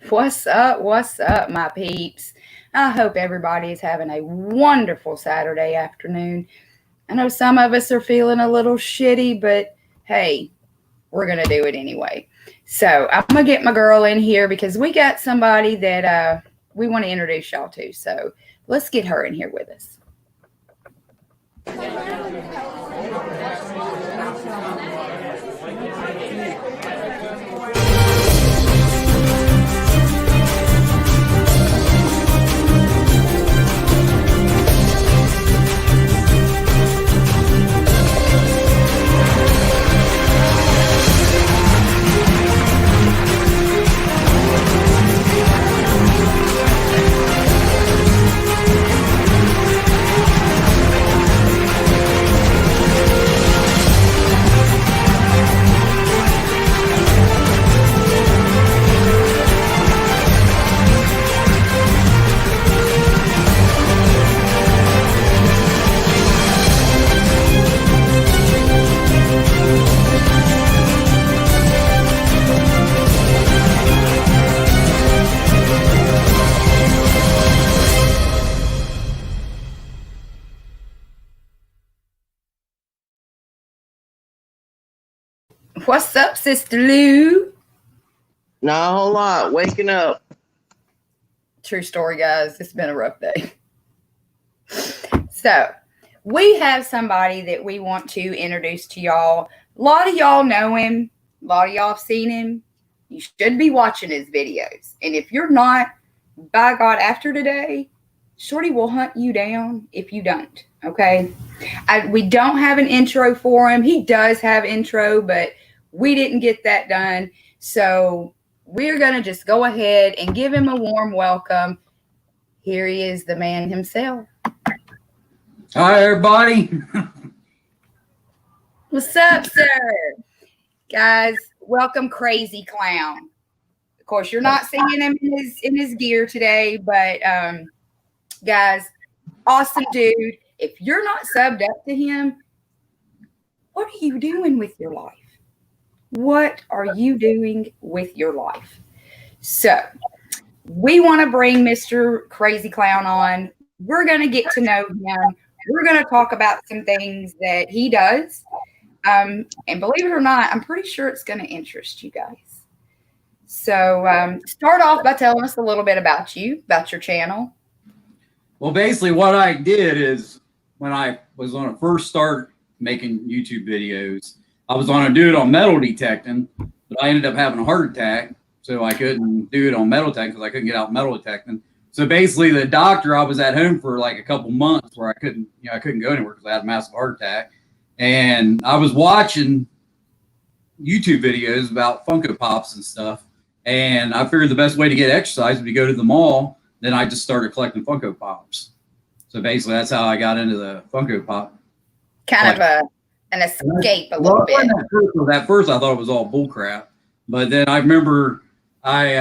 What's up, my peeps? I hope everybody is having a wonderful Saturday afternoon. I know some of us are feeling a little shitty, but hey, we're going to do it anyway. So I'm going to get my girl in here because we got somebody that we want to introduce y'all to. So let's get her in here with us. What's up, Sister Lou? Not a whole lot. Waking up. True story, guys. It's been a rough day. So, we have somebody that we want to introduce to y'all. A lot of y'all know him. A lot of y'all have seen him. You should be watching his videos. And if you're not, by God, after today, Shorty will hunt you down if you don't. Okay? We don't have an intro for him. He does have intro, but we didn't get that done. So we're going to just go ahead and give him a warm welcome. Here he is, the man himself. Hi, everybody. What's up, sir? Guys, welcome Krazy Clown. Of course, you're not seeing him in his gear today, but guys, awesome dude. If you're not subbed up to him, what are you doing with your life? What are you doing with your life? So we want to bring Mr. Krazy Clown on. We're going to get to know him. We're going to talk about some things that he does. And believe it or not, I'm pretty sure it's going to interest you guys. So start off by telling us a little bit about you, about your channel. Well, basically what I did is when I was on a first start making YouTube videos, I was on a do it on metal detecting, but I ended up having a heart attack. So I couldn't do it on metal detecting because I couldn't get out metal detecting. So basically the doctor, I was at home for like a couple months where I couldn't go anywhere because I had a massive heart attack. And I was watching YouTube videos about Funko Pops and stuff. And I figured the best way to get exercise would be to go to the mall. Then I just started collecting Funko Pops. So basically that's how I got into the Funko Pop. Kind of an escape a little bit. At first I thought it was all bull crap. But then I remember I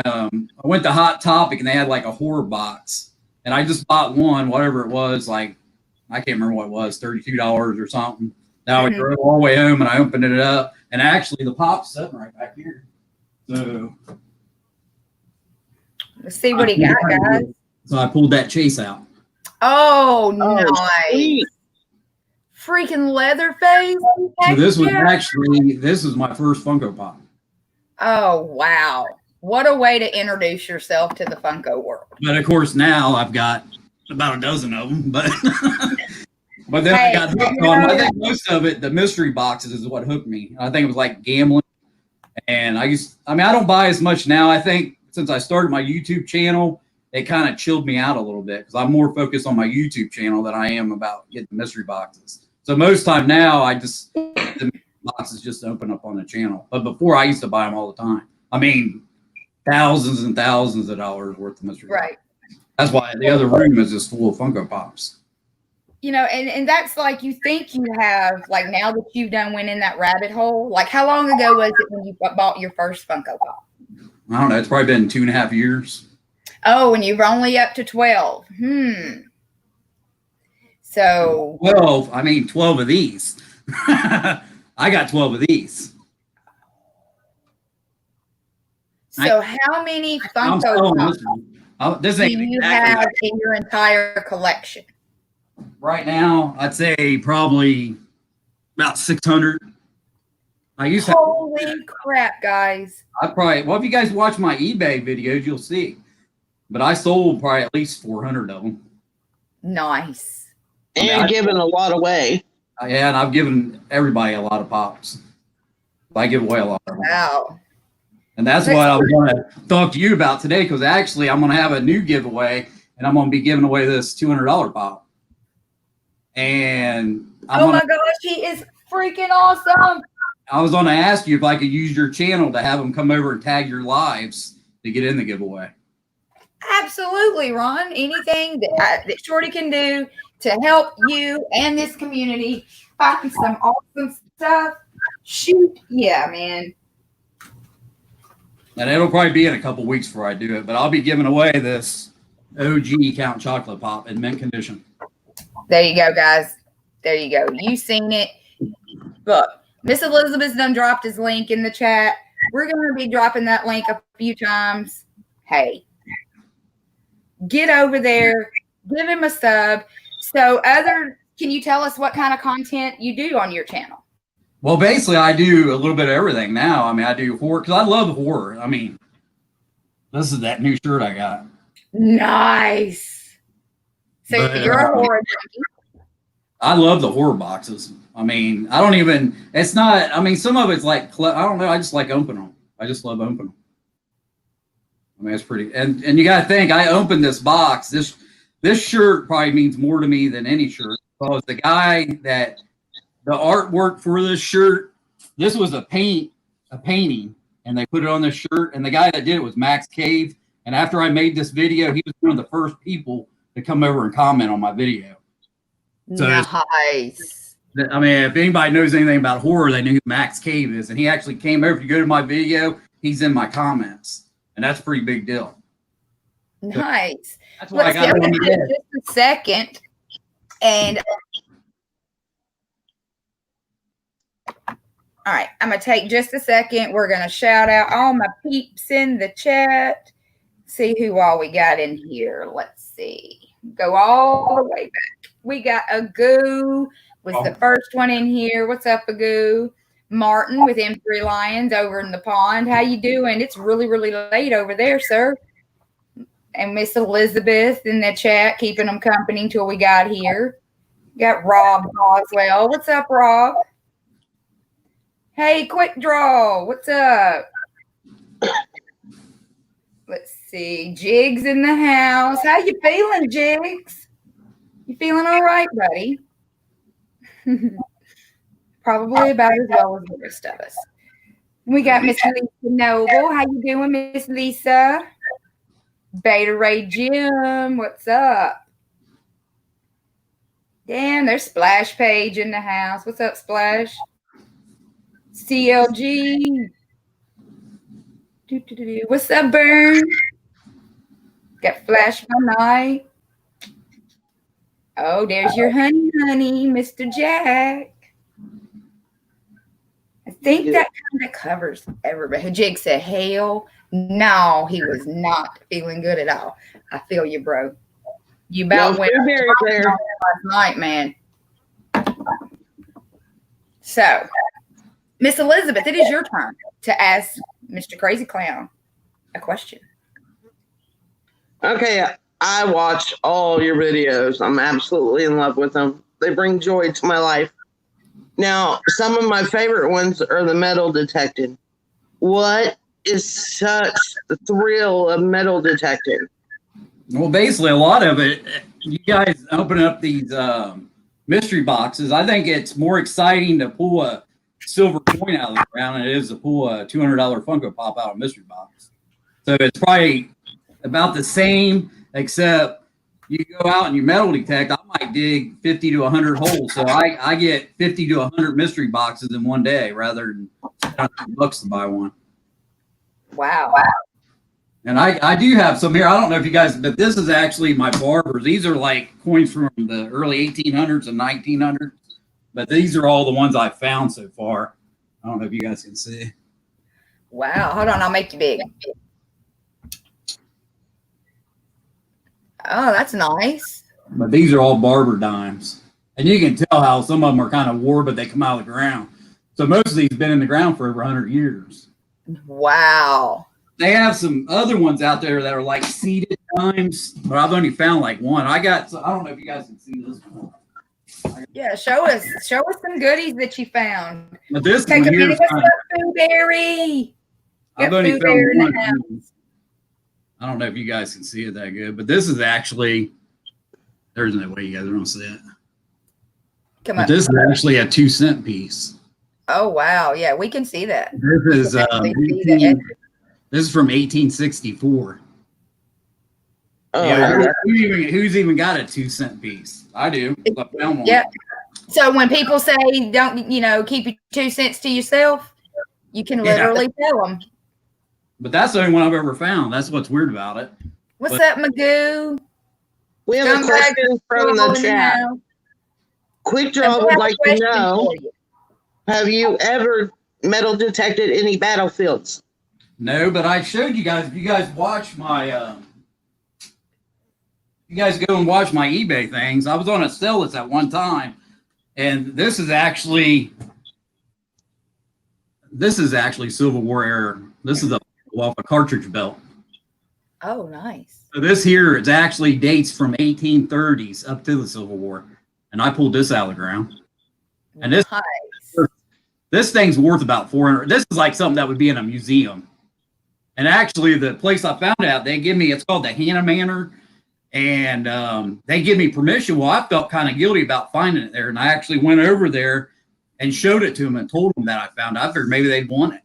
went to Hot Topic and they had like a horror box. And I just bought one, whatever it was, like, I can't remember what it was, $32 or something. Now I drove all the way home and I opened it up. And actually the pop's sitting right back here. So let's see what he got, guys. So I pulled that chase out. Oh, nice. Freaking Leatherface. So this was my first Funko Pop. Oh, wow. What a way to introduce yourself to the Funko world. But of course now I've got about a dozen of them, but but then I got hooked on, I think most of it, the mystery boxes is what hooked me. I think it was like gambling. And I don't buy as much now. I think since I started my YouTube channel, it kind of chilled me out a little bit because I'm more focused on my YouTube channel than I am about getting mystery boxes. So most time now, the boxes just open up on the channel. But before, I used to buy them all the time. I mean, thousands and thousands of dollars worth of mystery boxes. That's why the other room is just full of Funko Pops. You know, and that's like, you think you have, like, now that you've done went in that rabbit hole, like, how long ago was it when you bought your first Funko Pop? I don't know. It's probably been 2.5 years. Oh, and you're only up to 12. So 12. I mean, 12 of these. I got 12 of these. So how many I'm Funko selling Pops this one. This do ain't you exactly have in your entire collection? right now. I'd say probably about 600. I used to Holy crap, guys. I probably, well, if you guys watch my eBay videos, you'll see. But I sold probably at least 400 of them. Nice. And giving a lot away. Yeah, and I've given everybody a lot of pops. I give away a lot of them. Wow. And that's what I was going to talk to you about today, because actually I'm going to have a new giveaway, and I'm going to be giving away this $200 pop. And oh my gosh, he is freaking awesome. I was going to ask you if I could use your channel to have them come over and tag your lives to get in the giveaway. Absolutely, Ron. Anything that Shorty can do to help you and this community find some awesome stuff, shoot, yeah, man. And it'll probably be in a couple weeks before I do it, but I'll be giving away this OG Count Chocolate Pop in mint condition. There you go, guys. There you go. You seen it. Look, Miss Elizabeth's done dropped his link in the chat. We're going to be dropping that link a few times. Hey, get over there, give him a sub. So can you tell us what kind of content you do on your channel? Well, basically, I do a little bit of everything now. I mean, I do horror because I love horror. I mean, this is that new shirt I got. Nice. So you're a horror junkie. I love the horror boxes. I mean, it's not, I mean, some of it's like, I don't know. I just like opening them. I just love opening them. I mean, it's pretty, and you got to think, I opened this box. This shirt probably means more to me than any shirt, because the guy that the artwork for this shirt, this was a painting, and they put it on this shirt, and the guy that did it was Max Cave. And after I made this video, he was one of the first people to come over and comment on my video. So nice. I mean, if anybody knows anything about horror, they know who Max Cave is. And he actually came over. If you go to my video, he's in my comments. And that's a pretty big deal. Nice. That's why I got it on the head. Just a second. And all right, I'm going to take just a second. We're going to shout out all my peeps in the chat. See who all we got in here. Let's see. Go all the way back. We got Agoo was the first one in here. What's up, Agoo? Martin with M3 Lions over in the pond. How you doing? It's really, really late over there, sir. And Miss Elizabeth in the chat, keeping them company until we got here. Got Rob Boswell. What's up, Rob? Hey, Quick Draw. What's up? Let's see. Jigs in the house. How you feeling, Jigs? You feeling all right, buddy? Probably about as well as the rest of us. We got Miss Lisa Noble. How you doing, Miss Lisa? Beta Ray Jim. What's up? Damn, there's Splash Page in the house. What's up, Splash? CLG. What's up, Burn? Got Flash by Night. Oh, there's your honey, Mr. Jack. I think that kind of covers everybody. Jig said, hell no, he was not feeling good at all. I feel you, bro. You about went last night, man. So, Miss Elizabeth, it is your turn to ask Mr. Krazy Clown a question. Okay, I watch all your videos. I'm absolutely in love with them. They bring joy to my life. Now, some of my favorite ones are the metal detecting. What is such the thrill of metal detecting? Well, basically, a lot of it, you guys open up these mystery boxes. I think it's more exciting to pull a silver coin out of the ground than it is to pull a $200 Funko Pop out of a mystery box. So it's probably about the same, except you go out and you metal detect. I might dig 50 to 100 holes. So I get 50 to 100 mystery boxes in one day rather than $2 to buy one. Wow. And I do have some here. I don't know if you guys, but this is actually my barbers. These are like coins from the early 1800s and 1900s. But these are all the ones I've found so far. I don't know if you guys can see. Wow. Hold on. I'll make you big. Oh, that's nice. But these are all barber dimes. And you can tell how some of them are kind of worn, but they come out of the ground. So most of these have been in the ground for over 100 years. Wow. They have some other ones out there that are like seeded dimes, but I've only found like one. I don't know if you guys can see this one. Yeah, show us some goodies that you found. But this Take one a here minute is of Food Berry. I've Get only Food found Berry in the one. house. I don't know if you guys can see it that good, but this is actually, there's no way you guys are going to see it. Come But up. this is actually a 2-cent piece. Oh, wow. Yeah, we can see that. This is this is from 1864. Oh, Yeah, who's even got a 2-cent piece? I do. I found one. Yeah. So when people say don't, keep your 2 cents to yourself, you can literally tell them. But that's the only one I've ever found. That's what's weird about it. What's up, Magoo? we have a question from the chat. Quick Draw would like to know, have you ever metal detected any battlefields? No, but I showed you guys. If you guys watch my, you guys go and watch my eBay things. I was on a sell list at one time, and this is actually Civil War era. This is a cartridge belt. Oh, nice. So this here is actually dates from 1830s up to the Civil War, and I pulled this out of the ground. And this thing's worth about $400. This is like something that would be in a museum. And actually, the place I found it at, they give me, it's called the Hannah Manor, and they give me permission. Well, I felt kind of guilty about finding it there, and I actually went over there and showed it to them and told them that I found it. I figured maybe they'd want it,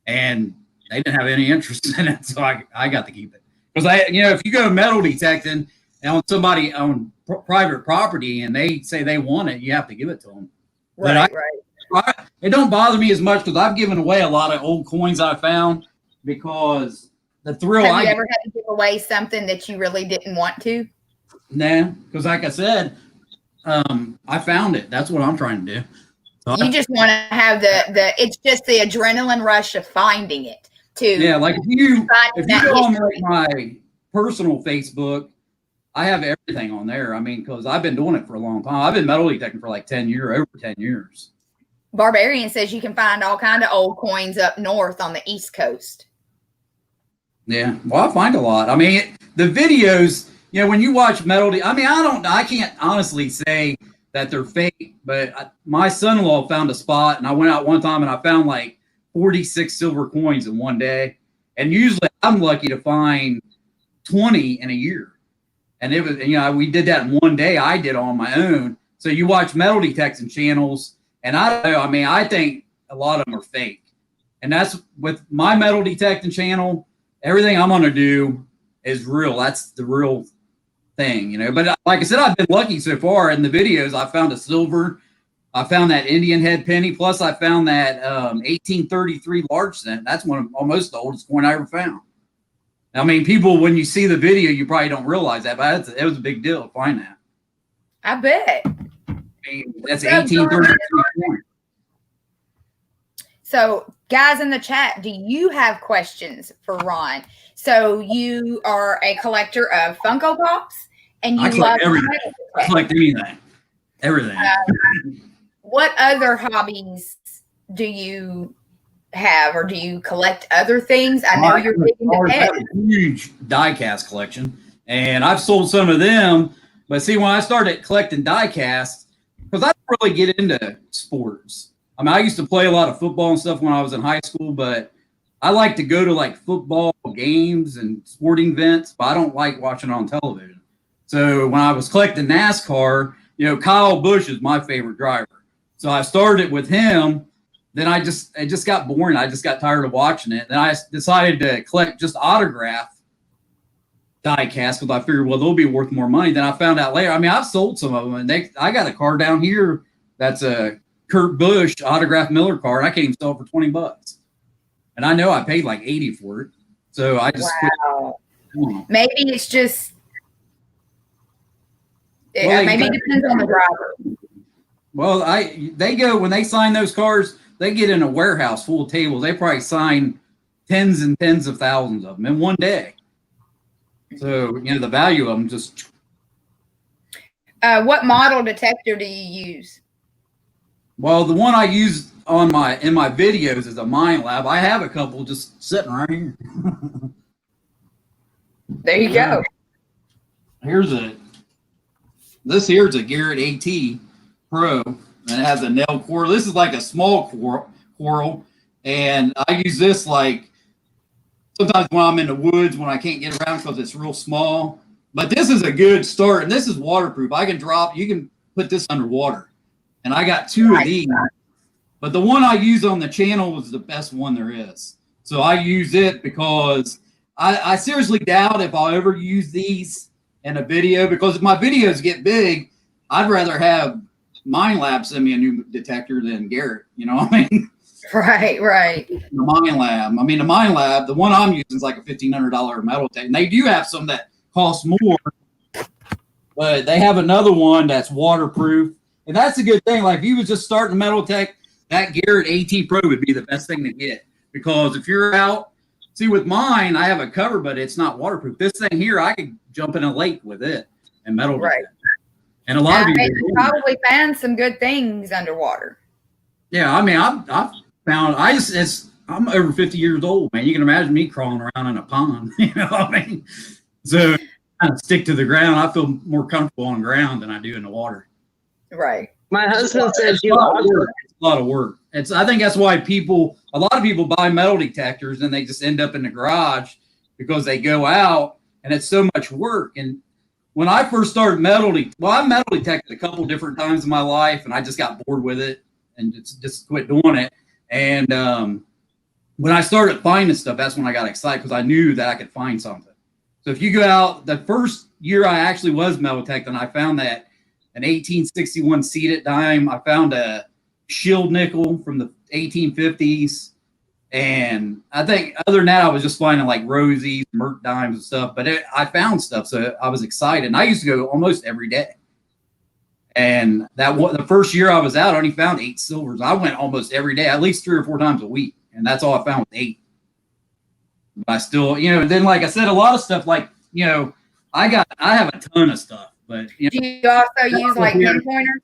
and they didn't have any interest in it, so I got to keep it. Because if you go metal detecting on somebody on private property and they say they want it, you have to give it to them. Right. It don't bother me as much because I've given away a lot of old coins I found because the thrill. Have you ever had to give away something that you really didn't want to? Nah, because like I said, I found it. That's what I'm trying to do. So you just want to have it's just the adrenaline rush of finding it too. Yeah, like if you go on my personal Facebook, I have everything on there. I mean, because I've been doing it for a long time. I've been metal detecting for like over 10 years. Barbarian says you can find all kind of old coins up north on the East Coast. Yeah, well, I find a lot. I mean, the videos, when you watch metal, I can't honestly say that they're fake, but my son-in-law found a spot, and I went out one time and I found like 46 silver coins in one day. And usually I'm lucky to find 20 in a year. And it was, we did that in one day. I did on my own. So you watch metal detecting channels, and I don't know. I mean, I think a lot of them are fake. And that's with my metal detecting channel. Everything I'm going to do is real. That's the real thing, But like I said, I've been lucky so far in the videos. I found a silver. I found that Indian head penny. Plus, I found that 1833 large cent. That's almost the oldest coin I ever found. I mean, people, when you see the video, you probably don't realize that, but it was a big deal to find that. I bet. I mean, that's 1833 coin. So, guys in the chat, do you have questions for Ron? So, you are a collector of Funko Pops, and you love everything. I collect anything, everything. What other hobbies do you have, or do you collect other things? I know you're big into pets. I have a huge die-cast collection, and I've sold some of them. But see, when I started collecting die-casts, because I don't really get into sports. I mean, I used to play a lot of football and stuff when I was in high school, but I like to go to like football games and sporting events, but I don't like watching it on television. So when I was collecting NASCAR, Kyle Busch is my favorite driver. So I started with him. Then it just got boring. I just got tired of watching it. Then I decided to collect just autograph die casts because I figured, well, they'll be worth more money. Then I found out later. I mean, I've sold some of them, and I got a car down here that's a Kurt Busch autographed Miller car, and I can't even sell it for $20. And I know I paid like $80 for it. So I just quit. Maybe it's just maybe it depends on the driver. Well, when they sign those cars, they get in a warehouse full of tables. They probably sign tens and tens of thousands of them in one day. So, you know, the value of them just. What model detector do you use? Well, the one I use in my videos is a Mind Lab. I have a couple just sitting right here. There you go. This here's a Garrett AT Pro, and it has a nail coral. This is like a small coral, and I use this like sometimes when I'm in the woods when I can't get around because it's real small. But this is a good start, and this is waterproof. You can put this underwater, and I got two of these. But the one I use on the channel was the best one there is. So I use it because I seriously doubt if I'll ever use these in a video, because if my videos get big, I'd rather have Mind Lab send me a new detector than Garrett. You know what I mean? Right. The Mind Lab. I mean, the Mind Lab, the one I'm using is like a $1,500 metal detector. And they do have some that cost more, but they have another one that's waterproof. And that's a good thing. Like if you was just starting a metal tech, that Garrett AT Pro would be the best thing to get. Because if you're out, see with mine, I have a cover, but it's not waterproof. This thing here, I could jump in a lake with it and metal detect. And a lot of people probably found some good things underwater. Yeah, I mean, I've found I'm over 50 years old, man. You can imagine me crawling around in a pond. You know what I mean? So I stick to the ground. I feel more comfortable on the ground than I do in the water. Right. My husband says it's a lot of work. I think that's why a lot of people buy metal detectors and they just end up in the garage because they go out and it's so much work. And when I first started I metal detected a couple different times in my life, and I just got bored with it and just quit doing it. And when I started finding stuff, that's when I got excited because I knew that I could find something. So if you go out, the first year I actually was metal detecting, I found that an 1861 seated dime. I found a shield nickel from the 1850s. And I think other than that, I was just finding like Rosies, Merc dimes and stuff. But I found stuff, so I was excited. And I used to go almost every day. And the first year I was out, I only found 8 silvers. I went almost every day, at least 3 or 4 times a week. And that's all I found was 8. But I still, then like I said, a lot of stuff like, I have a ton of stuff. But do you also use like pinpointers?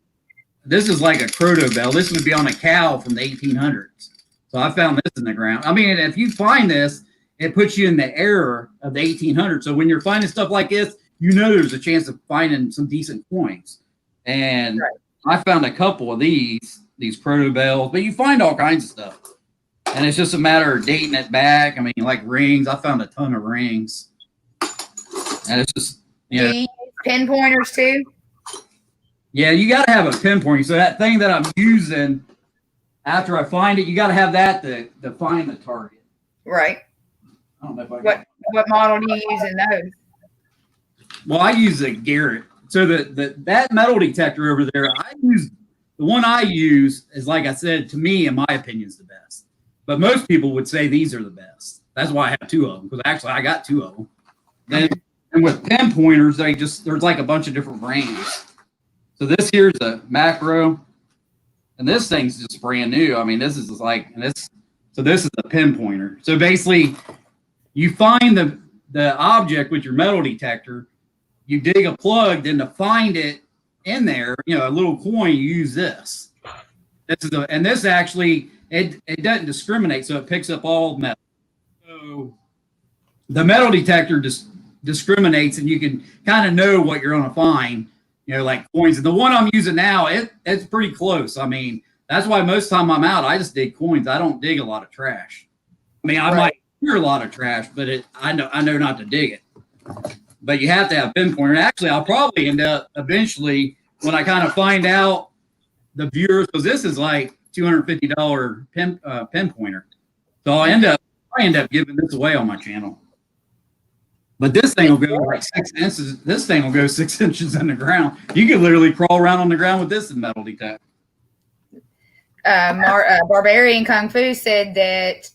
This is like a croto bell. This would be on a cow from the 1800s. So I found this in the ground. I mean, if you find this, it puts you in the era of the 1800s. So when you're finding stuff like this, there's a chance of finding some decent coins. And I found a couple of these proto bells, but you find all kinds of stuff. And it's just a matter of dating it back. I mean, like rings. I found a ton of rings. And it's just, Do you use pinpointers too? Yeah, you got to have a pinpointer. So that thing that I'm using, after I find it, you got to have that to find the target. Right. I don't know if what model do you use in those? Well, I use a Garrett. So that metal detector over there, the one I use is, like I said, to me, in my opinion, is the best. But most people would say these are the best. That's why I have 2 of them, because actually I got 2 of them. And with pinpointers, there's like a bunch of different brands. So this here's a macro, and this thing's just brand new. I mean, this is a pinpointer. So basically, you find the object with your metal detector, you dig a plug, then to find it in there, a little coin, you use this. This actually, it doesn't discriminate, so it picks up all metal. So the metal detector just discriminates, and you can kind of know what you're going to find, like coins. And the one I'm using now, it's pretty close. I mean, that's why most of the time I'm out, I just dig coins. I don't dig a lot of trash. I mean, I might hear a lot of trash, but I know not to dig it. But you have to have pinpointer. Actually, I'll probably end up eventually, when I kind of find out the viewers, because this is like $250 pinpointer. So I end up giving this away on my channel. But this thing will go like 6 inches. This thing will go 6 inches in the ground. You could literally crawl around on the ground with this metal detector. Barbarian Kung Fu said that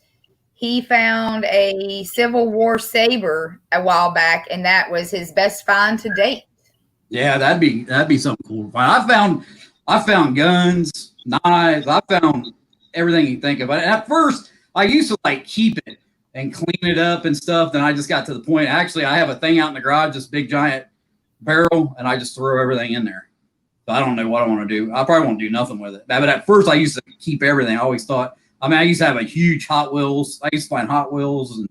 he found a Civil War saber a while back, and that was his best find to date. Yeah, that'd be something cool. I found guns, knives. I found everything you think of. At first, I used to like keep it, and clean it up and stuff. Then I just got to the point. Actually, I have a thing out in the garage, this big giant barrel, and I just throw everything in there. So I don't know what I want to do. I probably won't do nothing with it. But at first, I used to keep everything. I always thought. I mean, I used to have a huge Hot Wheels. I used to find Hot Wheels,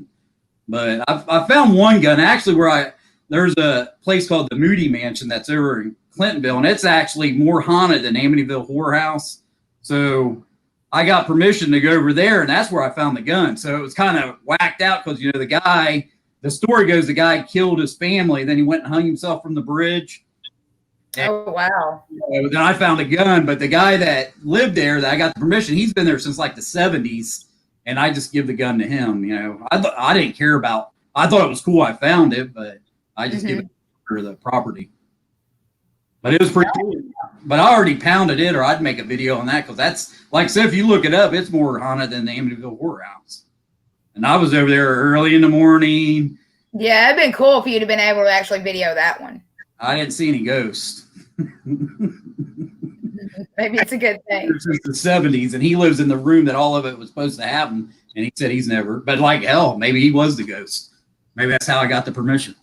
but I found one gun actually where there's a place called the Moody Mansion that's over in Clintonville, and it's actually more haunted than Amityville Horror House. So I got permission to go over there, and that's where I found the gun. So it was kind of whacked out because, the story goes the guy killed his family, then he went and hung himself from the bridge. Oh, wow. Then I found a gun, but the guy that lived there that I got the permission, he's been there since like the 70s, and I just give the gun to him. I didn't care about, I thought it was cool I found it, but I just give it for the property. But it was pretty cool. But I already pounded it, or I'd make a video on that, because that's, like I said, if you look it up, it's more haunted than the Amityville Horror House. And I was over there early in the morning. Yeah, it'd been cool if you'd have been able to actually video that one. I didn't see any ghosts. Maybe it's a good thing. Since the 70s, and he lives in the room that all of it was supposed to happen, and he said he's never. But like hell, maybe he was the ghost. Maybe that's how I got the permission.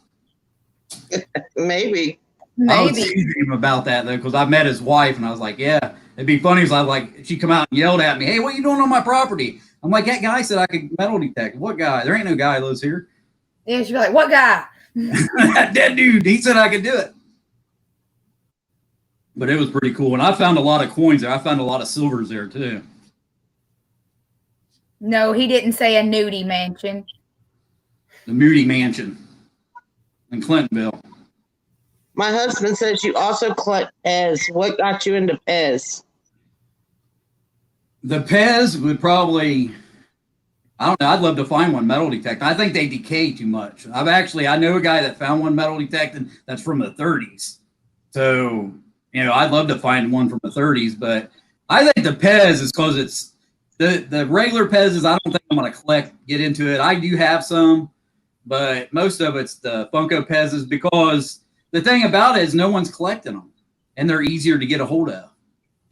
Maybe. I was teasing him about that though, because I met his wife, and I was like, "Yeah, it'd be funny if I she come out and yelled at me, hey, what are you doing on my property?" I'm like, "That guy said I could metal detect." What guy? There ain't no guy who lives here. Yeah, she'd be like, "What guy?" That dead dude. He said I could do it. But it was pretty cool, and I found a lot of coins there. I found a lot of silvers there too. No, he didn't say a nudie mansion. The Moody Mansion in Clintonville. My husband says you also collect Pez. What got you into Pez? The Pez would probably, I don't know, I'd love to find one metal detecting. I think they decay too much. I know a guy that found one metal detecting that's from the 30s. So, I'd love to find one from the 30s, but I think the Pez is because it's the regular Pez's. I don't think I'm going to get into it. I do have some, but most of it's the Funko Pez's, because the thing about it is no one's collecting them, and they're easier to get a hold of.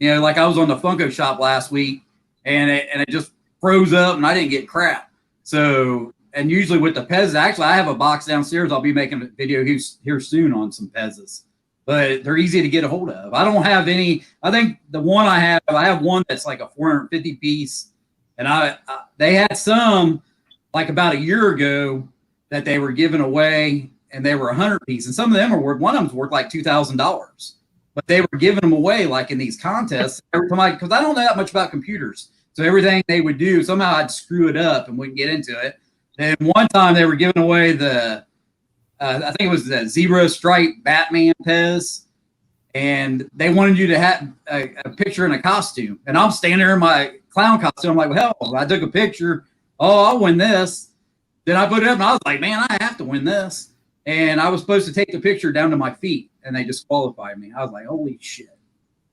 Like I was on the Funko shop last week, and it just froze up, and I didn't get crap. So, and usually with the Pez's, actually, I have a box downstairs. I'll be making a video here soon on some Pez's, but they're easy to get a hold of. I don't have any. I think the one I have one that's like a 450 piece, and they had some like about a year ago that they were giving away, and they were 100 piece, and some of them are worth. One of them's worth like $2,000, but they were giving them away like in these contests every time. Because I don't know that much about computers, so everything they would do, somehow I'd screw it up and wouldn't get into it. And one time they were giving away I think it was the zebra stripe Batman Pez, and they wanted you to have a picture in a costume, and I'm standing there in my clown costume. I'm like, well, hell, I took a picture. Oh, I'll win this. Then I put it up, and I was like, man, I have to win this. And I was supposed to take the picture down to my feet, and they disqualified me. I was like, holy shit.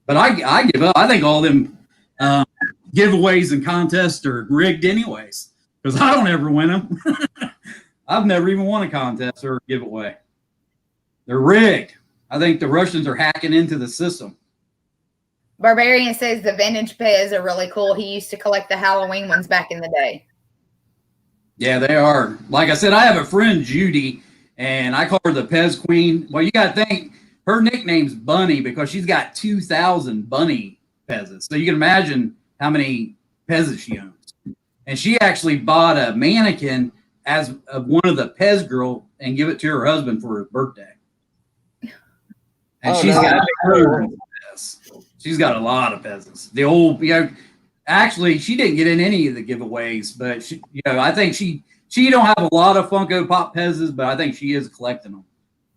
But I give up. I think all them giveaways and contests are rigged anyways, because I don't ever win them. I've never even won a contest or a giveaway. They're rigged. I think the Russians are hacking into the system. Barbarian says the vintage Pez are really cool. He used to collect the Halloween ones back in the day. Yeah, they are. Like I said, I have a friend, Judy, and I call her the Pez Queen. Well, you got to think her nickname's Bunny because she's got 2,000 bunny Pez's. So you can imagine how many Pez's she owns. And she actually bought a mannequin as one of the Pez girl and give it to her husband for his birthday. And she's got a lot of Pez's. The old, actually, she didn't get in any of the giveaways, but she, I think she don't have a lot of Funko Pop Pez's, but I think she is collecting them.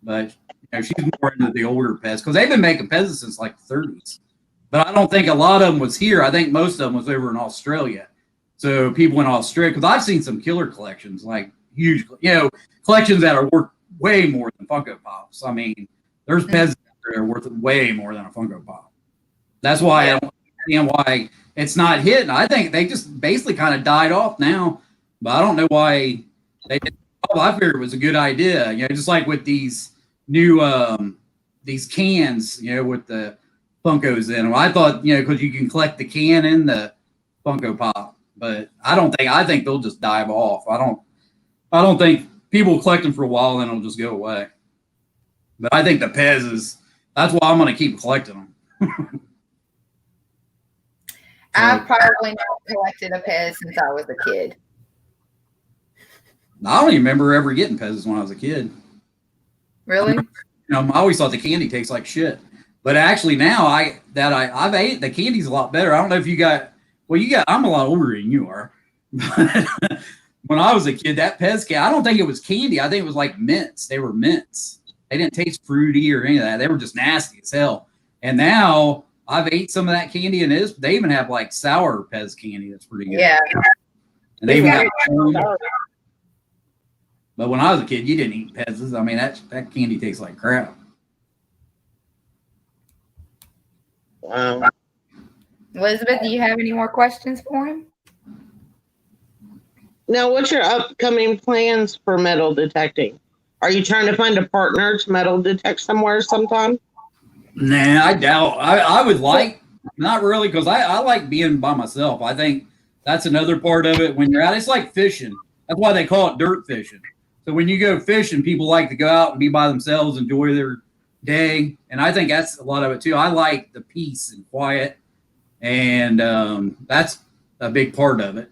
But she's more into the older Pez because they've been making Pez's since like the 30s. But I don't think a lot of them was here. I think most of them was over in Australia. So people in Australia, because I've seen some killer collections, like huge, collections that are worth way more than Funko Pops. I mean, there's Pez's that are worth way more than a Funko Pop. That's why I don't understand why it's not hitting. I think they just basically kind of died off now, but I don't know why they didn't. I figured it was a good idea, just like with these new these cans, with the Funkos in them. I thought, because you can collect the can and the Funko Pop, but I think they'll just dive off. I don't think people will collect them for a while and then it'll just go away. But I think the Pez is, that's why I'm going to keep collecting them. I've probably not collected a Pez since I was a kid. I don't even remember ever getting Pez's when I was a kid. Really? I always thought the candy tastes like shit. But actually now I've ate, the candy's a lot better. I don't know if you got, I'm a lot older than you are. When I was a kid, that Pez candy, I don't think it was candy. I think it was like mints. They were mints. They didn't taste fruity or any of that. They were just nasty as hell. And now I've ate some of that candy, and they even have like sour Pez candy that's pretty good. Yeah. And they even have, but when I was a kid, you didn't eat Pez's. I mean, that candy tastes like crap. Wow. Elizabeth, do you have any more questions for him? Now, what's your upcoming plans for metal detecting? Are you trying to find a partner to metal detect somewhere sometime? Nah, I doubt. I would like, not really, because I like being by myself. I think that's another part of it. When you're out, it's like fishing. That's why they call it dirt fishing. So when you go fishing, people like to go out and be by themselves, enjoy their day. And I think that's a lot of it too. I like the peace and quiet. And that's a big part of it.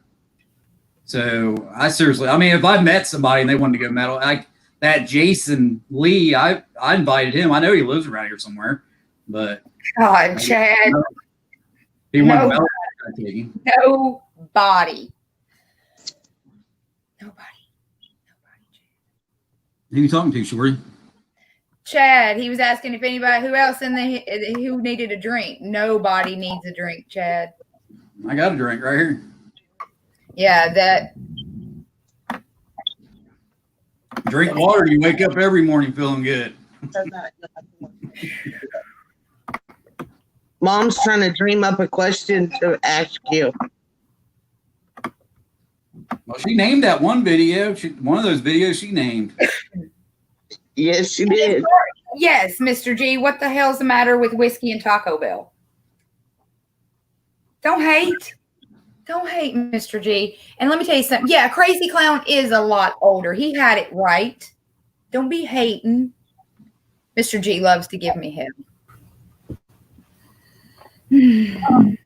So I seriously, I mean, if I met somebody and they wanted to go metal, like that Jason Lee, I invited him. I know he lives around here somewhere, but God, Chad. He wanted metal. Nobody. Who are you talking to, Shorty? Chad. He was asking if anybody, who else who needed a drink. Nobody needs a drink, Chad. I got a drink right here. Yeah, that. Drink water. You wake up every morning feeling good. Mom's trying to dream up a question to ask you. Well, she named that one video. One of those videos she named. Yes, she did. Yes, Mr. G. What the hell's the matter with whiskey and Taco Bell? Don't hate. Don't hate, Mr. G. And let me tell you something. Yeah, Krazy Clown is a lot older. He had it right. Don't be hating. Mr. G loves to give me him.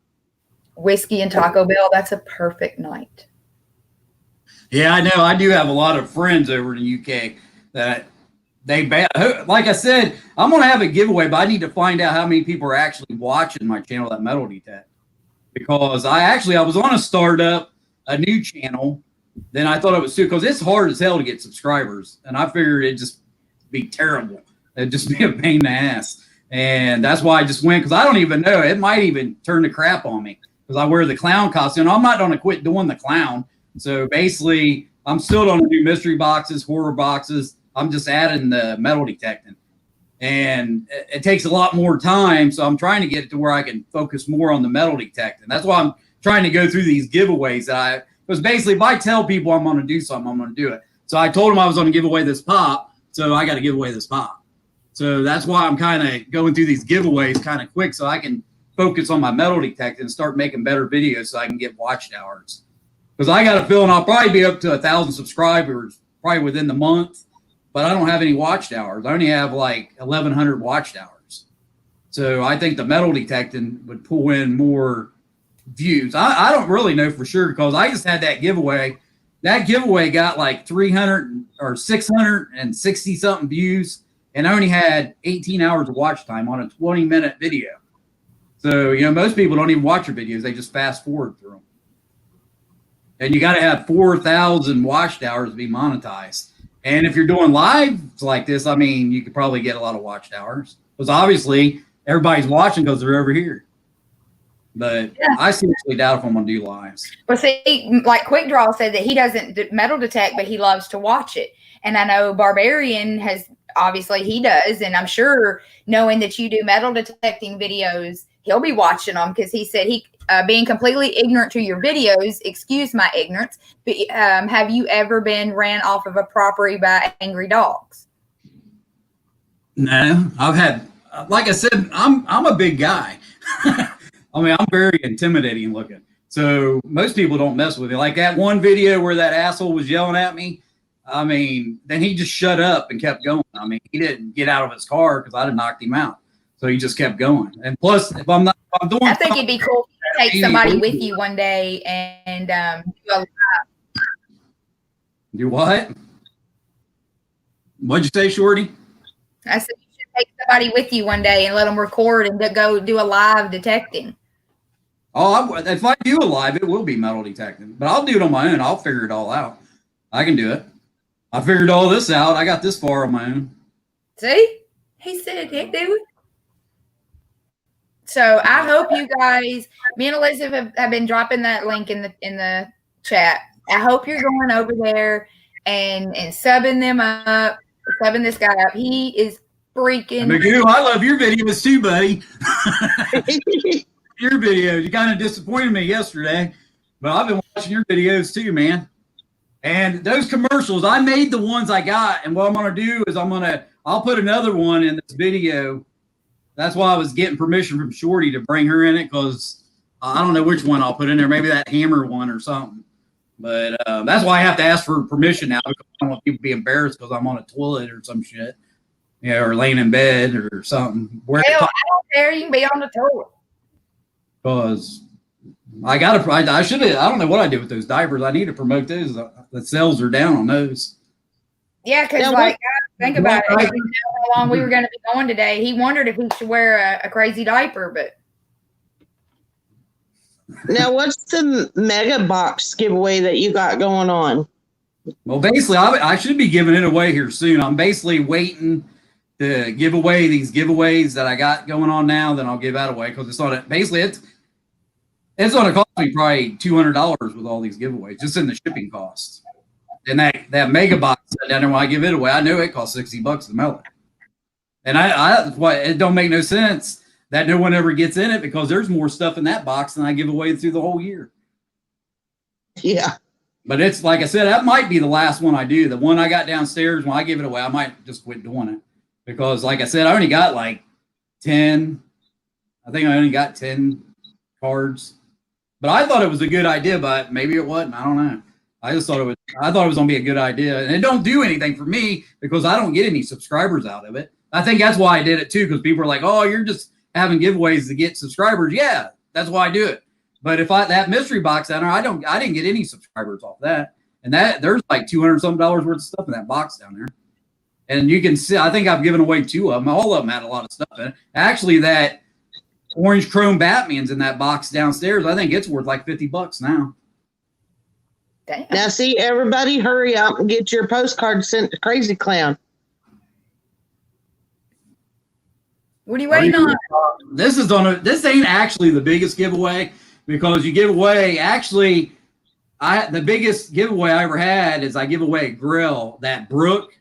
Whiskey and Taco Bell, that's a perfect night. Yeah, I know. I do have a lot of friends over in the UK that like I said, I'm going to have a giveaway, but I need to find out how many people are actually watching my channel at Metal Detect. Because I was on a new channel. Then I thought it was too, because it's hard as hell to get subscribers. And I figured it'd just be terrible. It'd just be a pain in the ass. And that's why I just went, because I don't even know. It might even turn to crap on me because I wear the clown costume. I'm not going to quit doing the clown. So basically, I'm still going to do mystery boxes, horror boxes. I'm just adding the metal detecting. And it takes a lot more time. So I'm trying to get it to where I can focus more on the metal detecting. That's why I'm trying to go through these giveaways. Because basically, if I tell people I'm going to do something, I'm going to do it. So I told them I was going to give away this pop. So I got to give away this pop. So that's why I'm kind of going through these giveaways kind of quick so I can focus on my metal detecting and start making better videos so I can get watch hours. Because I got a feeling I'll probably be up to 1,000 subscribers probably within the month. But I don't have any watch hours. I only have like 1,100 watch hours. So I think the metal detecting would pull in more views. I don't really know for sure because I just had that giveaway. That giveaway got like 300 or 660 something views. And I only had 18 hours of watch time on a 20-minute video. So, most people don't even watch your videos. They just fast forward through them. And you got to have 4,000 watch hours to be monetized. And if you're doing lives like this, I mean, you could probably get a lot of watch hours. Because obviously, everybody's watching because they're over here. But yeah. I seriously doubt if I'm going to do lives. Well, see, like Quick Draw said that he doesn't metal detect, but he loves to watch it. And I know Barbarian has, obviously he does. And I'm sure knowing that you do metal detecting videos, he'll be watching them because he said being completely ignorant to your videos, excuse my ignorance, but have you ever been ran off of a property by angry dogs? No, I've had, like I said, I'm a big guy. I mean, I'm very intimidating looking. So most people don't mess with me. Like that one video where that asshole was yelling at me I mean, then he just shut up and kept going. I mean, he didn't get out of his car because I'd have knocked him out. So he just kept going. And plus, if I'm doing, I think it'd be cool to take somebody with you one day and do what? What'd you say, Shorty? I said you should take somebody with you one day and let them record and go do a live detecting. Oh, if I do a live, it will be metal detecting. But I'll do it on my own. I'll figure it all out. I can do it. I figured all this out. I got this far on my own. See? He said he'd do it. So I hope you guys, me and Elizabeth have been dropping that link in the chat. I hope you're going over there and subbing them up, subbing this guy up. He is freaking. Magoo, I love your videos too, buddy. Your videos. You kind of disappointed me yesterday, but I've been watching your videos too, man. And those commercials, I made the ones I got, and what I'm going to do is I'll put another one in this video. That's why I was getting permission from Shorty to bring her in it, because I don't know which one I'll put in there. Maybe that hammer one or something. But that's why I have to ask for permission now, because I don't want people to be embarrassed because I'm on a toilet or some shit, or laying in bed or something. Hell, I don't care. You can be on the toilet. Because I don't know what I do with those diapers. I need to promote those. The sales are down on those. Yeah, because think about it. He didn't know how long we were going to be going today. He wondered if he should wear a crazy diaper, but. Now, what's the mega box giveaway that you got going on? Well, basically, I should be giving it away here soon. I'm basically waiting to give away these giveaways that I got going on now. Then I'll give that away, because it's going to cost me probably $200 with all these giveaways, just in the shipping costs. And that mega box down there, when I give it away, I know it costs $60 to mail it. And it don't make no sense that no one ever gets in it, because there's more stuff in that box than I give away through the whole year. Yeah. But it's like I said, that might be the last one I do. The one I got downstairs, when I give it away, I might just quit doing it, because like I said, I only got like 10. I think I only got 10 cards. But I thought it was a good idea, but maybe it wasn't. I don't know. I thought it was going to be a good idea. And it don't do anything for me, because I don't get any subscribers out of it. I think that's why I did it too, because people are like, oh, you're just having giveaways to get subscribers. Yeah, that's why I do it. But if that mystery box down there, I didn't get any subscribers off that. And there's like $200 something worth of stuff in that box down there. And you can see, I think I've given away 2 of them. All of them had a lot of stuff in it. Actually, that orange chrome Batman's in that box downstairs. I think it's worth like $50 now. Damn. Now, see, everybody hurry up and get your postcard sent to Krazy Clown. What are you waiting on? This ain't actually the biggest giveaway, because you give away, actually, the biggest giveaway I ever had is I give away a grill, that Brook.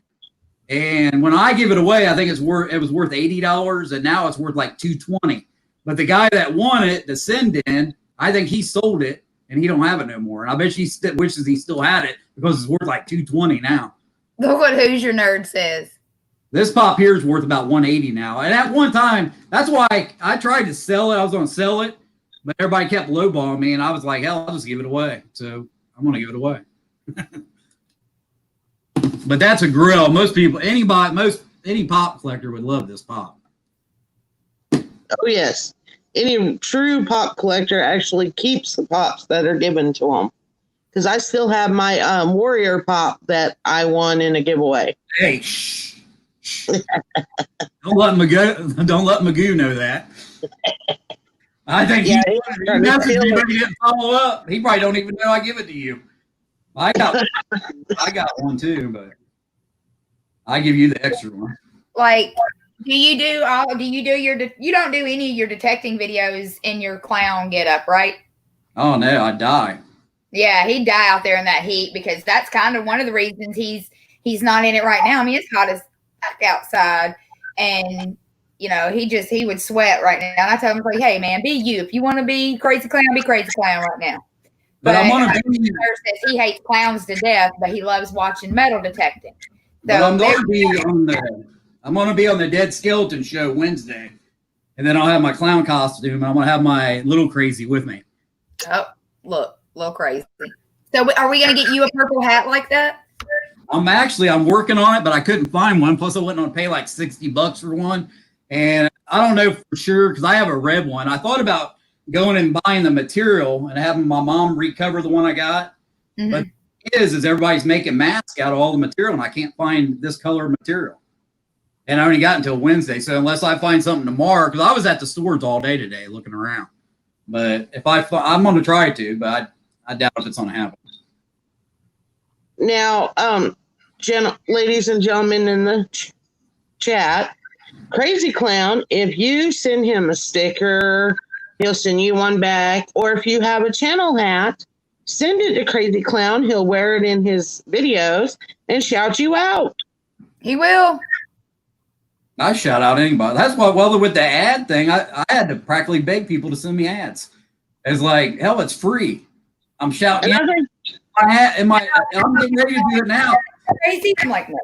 And when I give it away, I think it was worth $80, and now it's worth like $220. But the guy that won it, the send-in, I think he sold it, and he don't have it no more. And I bet he wishes he still had it, because it's worth like $220 now. Look what Who's Your Nerd says. This pop here is worth about $180 now. And at one time, that's why I tried to sell it. I was going to sell it, but everybody kept lowballing me, and I was like, hell, I'll just give it away. So I'm going to give it away. But that's a grill. Most people, any pop collector would love this pop. Oh, yes. Any true pop collector actually keeps the pops that are given to them. Because I still have my Warrior pop that I won in a giveaway. Hey, shh. Don't let Magoo know that. I think he didn't follow up. He probably don't even know I give it to you. I got one too, but I give you the extra one. Like, you don't do any of your detecting videos in your clown getup, right? Oh no, I'd die. Yeah, he'd die out there in that heat, because that's kind of one of the reasons he's not in it right now. I mean, it's hot as fuck outside, and he would sweat right now. And I told him, like, hey man, be you. If you want to be Crazy Clown, be Crazy Clown right now. But I'm gonna says he hates clowns to death, but he loves watching metal detecting. So I'm gonna be on the Dead Skeleton show Wednesday, and then I'll have my clown costume, and I'm gonna have my little Krazy with me. Oh, look, little Krazy. So are we gonna get you a purple hat like that? I'm working on it, but I couldn't find one. Plus, I went on to pay like $60 for one. And I don't know for sure because I have a red one. I thought about going and buying the material and having my mom recover the one I got. Mm-hmm. But it is everybody's making masks out of all the material, and I can't find this color material. And I only got until Wednesday. So unless I find something tomorrow, because I was at the stores all day today looking around. But if I'm going to try to, but I doubt if it's going to happen. Now, ladies and gentlemen in the chat, Krazy Clown, if you send him a sticker, he'll send you one back. Or if you have a channel hat, send it to Krazy Clown. He'll wear it in his videos and shout you out. He will. I shout out anybody. That's why, well, with the ad thing, I had to practically beg people to send me ads. It's like, hell, it's free. I'm shouting. I'm getting ready to do it now. Crazy. I'm like, no.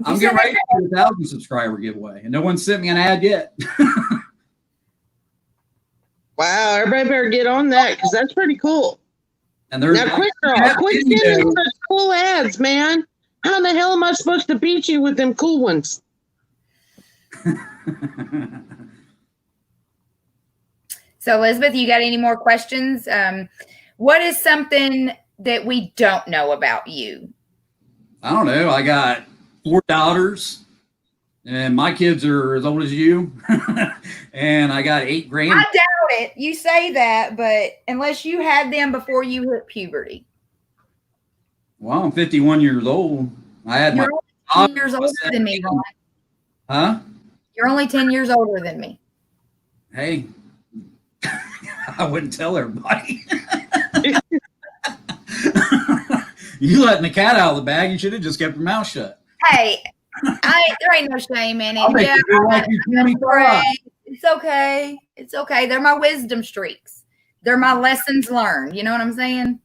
I'm getting ready to do a 1,000 subscriber giveaway, and no one sent me an ad yet. Wow, everybody better get on that because that's pretty cool. And there's now, quit sending such cool ads, man. How in the hell am I supposed to beat you with them cool ones? So, Elizabeth, you got any more questions? What is something that we don't know about you? I don't know. I got 4 daughters, and my kids are as old as you. And I got 8 grand. I doubt it. You say that, but unless you had them before you hit puberty. Well, I'm 51 years old. I had You're only 10 years older than me, Ron. Huh? You're only 10 years older than me. Hey, I wouldn't tell everybody. You letting the cat out of the bag. You should have just kept your mouth shut. Hey, there ain't no shame in it. Yeah, it's okay. It's okay. They're my wisdom streaks. They're my lessons learned. You know what I'm saying?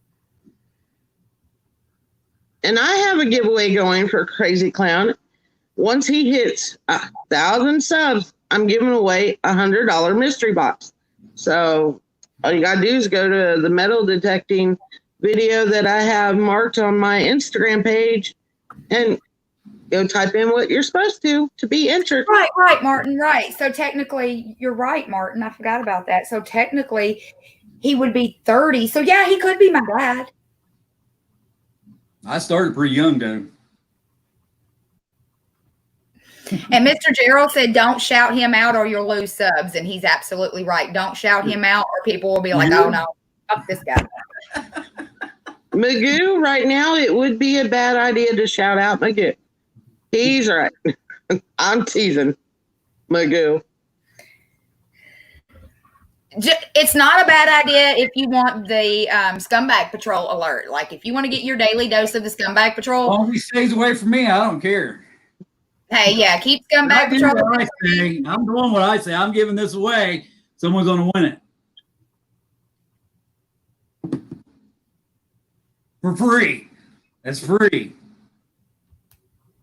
And I have a giveaway going for Krazy Clown. Once he hits 1,000 subs, I'm giving away a $100 mystery box. So all you gotta do is go to the metal detecting video that I have marked on my Instagram page and go type in what you're supposed to be entered. Right, Martin, right. So technically, you're right, Martin. I forgot about that. So technically, he would be 30. So yeah, he could be my dad. I started pretty young, though. And Mr. Gerald said, don't shout him out or you'll lose subs. And he's absolutely right. Don't shout him out or people will be like, oh, no, fuck this guy. Magoo, right now, it would be a bad idea to shout out Magoo. He's right. I'm teasing Magoo. It's not a bad idea if you want the Scumbag Patrol alert. Like, if you want to get your daily dose of the Scumbag Patrol. As long as he stays away from me, I don't care. Hey, yeah, keep Scumbag Patrol. I'm doing what I say. I'm giving this away. Someone's going to win it. For free. It's free.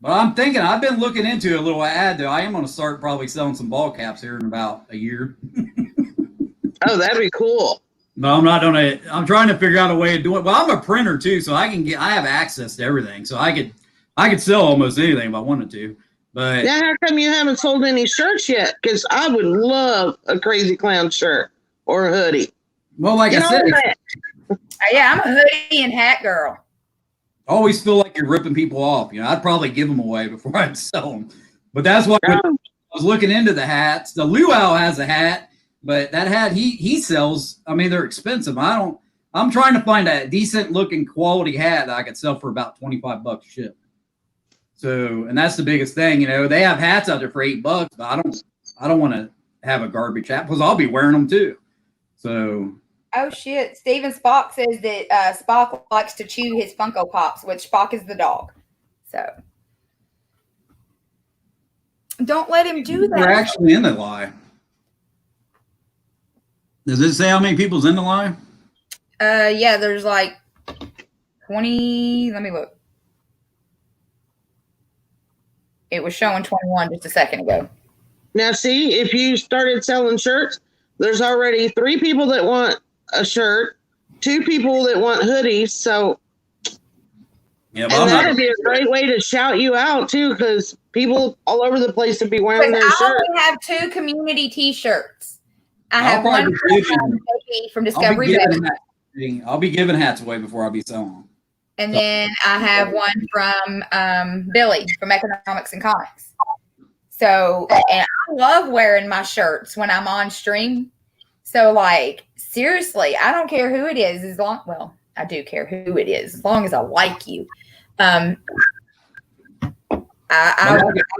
But I'm thinking, I've been looking into a little ad, though. I am going to start probably selling some ball caps here in about a year. Oh, that'd be cool. No, I'm not doing it. I'm trying to figure out a way to do it. Well, I'm a printer too, so I have access to everything. So I could sell almost anything if I wanted to. But now, how come you haven't sold any shirts yet? Because I would love a Krazy Clown shirt or a hoodie. Well, like I said, yeah, I'm a hoodie and hat girl. I always feel like you're ripping people off. You know, I'd probably give them away before I'd sell them. But that's why I was looking into the hats. The Luau has a hat. But that hat he sells, I mean, they're expensive. I'm trying to find a decent looking quality hat that I could sell for about $25 a ship. So, and that's the biggest thing, you know, they have hats out there for $8, but I don't want to have a garbage hat because I'll be wearing them too. So. Oh shit. Steven Spock says that Spock likes to chew his Funko Pops, which Spock is the dog. So. Don't let him do that. We're actually in the lie. Does it say how many people's in the line? Yeah, there's like 20. Let me look. It was showing 21 just a second ago. Now, see, if you started selling shirts, there's already 3 people that want a shirt, 2 people that want hoodies. So Yeah, And that'd be a great way to shout you out too, because people all over the place would be wearing their shirt. I only have 2 community T-shirts. I have one from Discovery Bay. I'll be giving hats away before I'll be selling them. And then I have one from Billy from Economics and Comics. So, and I love wearing my shirts when I'm on stream. So, like, seriously, I don't care who it is as long, well, I do care who it is as long as I like you. What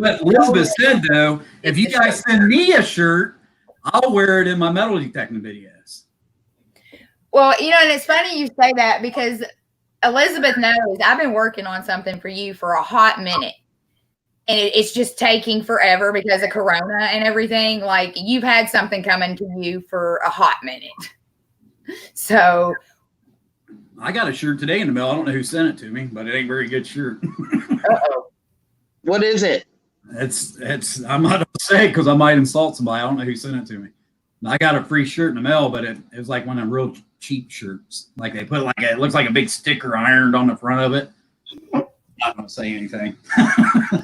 Elizabeth said, though, if you guys send me a shirt, I'll wear it in my metal detecting videos. Well, you know, and it's funny you say that because Elizabeth knows I've been working on something for you for a hot minute. And it's just taking forever because of Corona and everything. Like, you've had something coming to you for a hot minute. So I got a shirt today in the mail. I don't know who sent it to me, but it ain't a very good shirt. Uh-oh. What is it? It's I'm not gonna say because I might insult somebody. I don't know who sent it to me. I got a free shirt in the mail, but it was like one of them real cheap shirts. Like they put it looks like a big sticker ironed on the front of it. I'm not gonna say anything.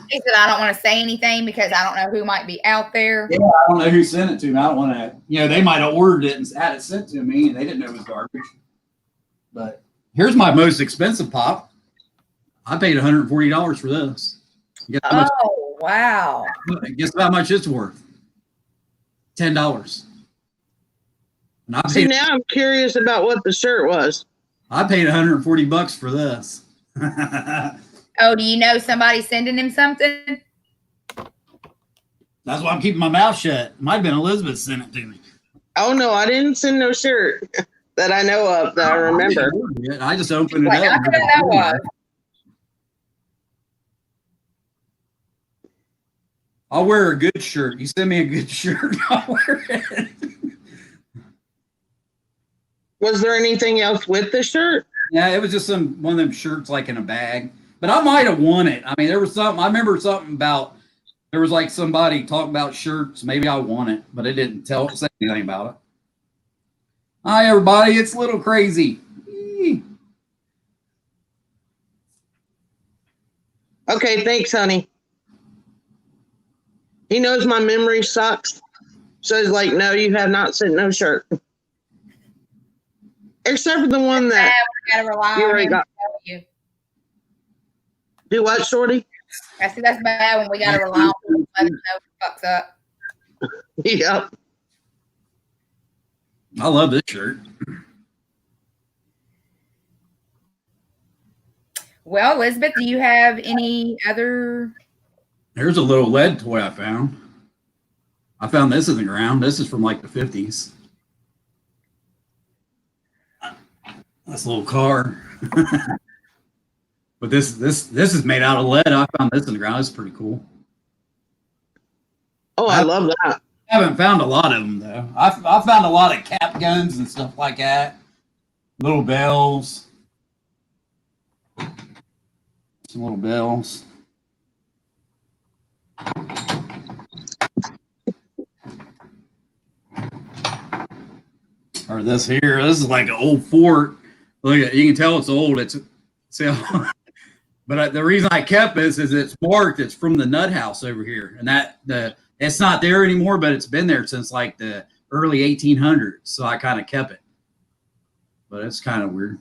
He said I don't want to say anything because I don't know who might be out there. Yeah, I don't know who sent it to me. I don't want to, they might have ordered it and had it sent to me and they didn't know it was garbage. But here's my most expensive pop. I paid $140 for this. Oh, wow. Guess how much it's worth? $10. See, now I'm curious about what the shirt was. I paid $140 for this. Oh, do you know somebody sending him something? That's why I'm keeping my mouth shut. Might have been Elizabeth sent it to me. Oh, no, I didn't send no shirt that I know of that I remember. I just opened it up. I'll wear a good shirt. You send me a good shirt, I'll wear it. Was there anything else with the shirt? Yeah, it was just one of them shirts like in a bag. But I might have won it. I mean, there was something. I remember something about there was like somebody talking about shirts. Maybe I won it, but it didn't say anything about it. Hi, everybody. It's Little Krazy. Okay, thanks, honey. He knows my memory sucks. So he's like, no, you have not sent no shirt. Except for the one that gotta rely you on already him got. you. Do what, Shorty? I see that's bad when we gotta rely on him to let us know if fucks up. Yep. I love this shirt. Well, Elizabeth, do you have any other? There's a little lead toy I found. I found this in the ground. This is from like the 50s. This little car. But this is made out of lead. I found this in the ground. It's pretty cool. Oh, I love that. I haven't found a lot of them though. I found a lot of cap guns and stuff like that. Little bells. Some little bells. Or this here. This is like an old fort. Look at, you can tell it's old. But the reason I kept this is it's marked. It's from the nut house over here, and it's not there anymore. But it's been there since like the early 1800s. So I kind of kept it. But it's kind of weird.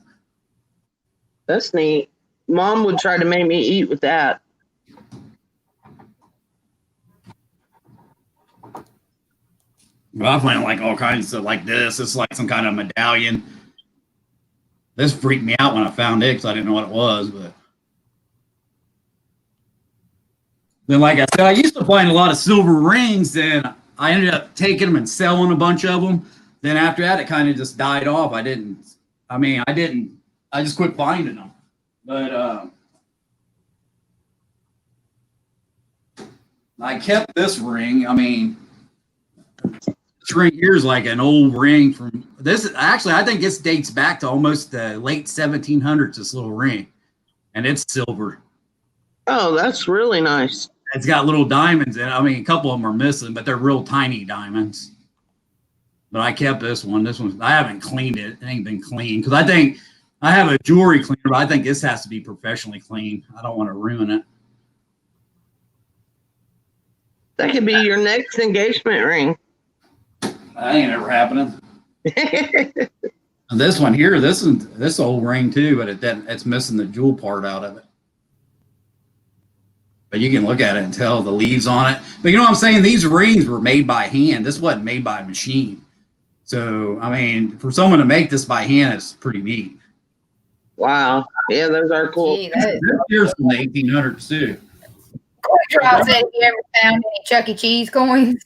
That's neat. Mom would try to make me eat with that. Well, I found like all kinds of stuff like this. It's like some kind of medallion. This freaked me out when I found it because I didn't know what it was. But then, like I said, I used to find a lot of silver rings, and I ended up taking them and selling a bunch of them. Then after that, it kind of just died off. I just quit finding them. But I kept this ring. I mean, this ring here is like an old ring from this. Actually, I think this dates back to almost the late 1700s. This little ring, and it's silver. Oh, that's really nice. It's got little diamonds in it. I mean, a couple of them are missing, but they're real tiny diamonds. But I kept this one. This one, I haven't cleaned it. It ain't been cleaned because I think I have a jewelry cleaner, but I think this has to be professionally cleaned. I don't want to ruin it. That could be your next engagement ring. That ain't ever happening. And this one here, this old ring too, but it's missing the jewel part out of it. But you can look at it and tell the leaves on it. But you know what I'm saying? These rings were made by hand. This wasn't made by a machine. So, I mean, for someone to make this by hand is pretty neat. Wow. Yeah, those are cool. Gee, This here's from the 1800s too. Coin said, you ever found any Chuck E. Cheese coins?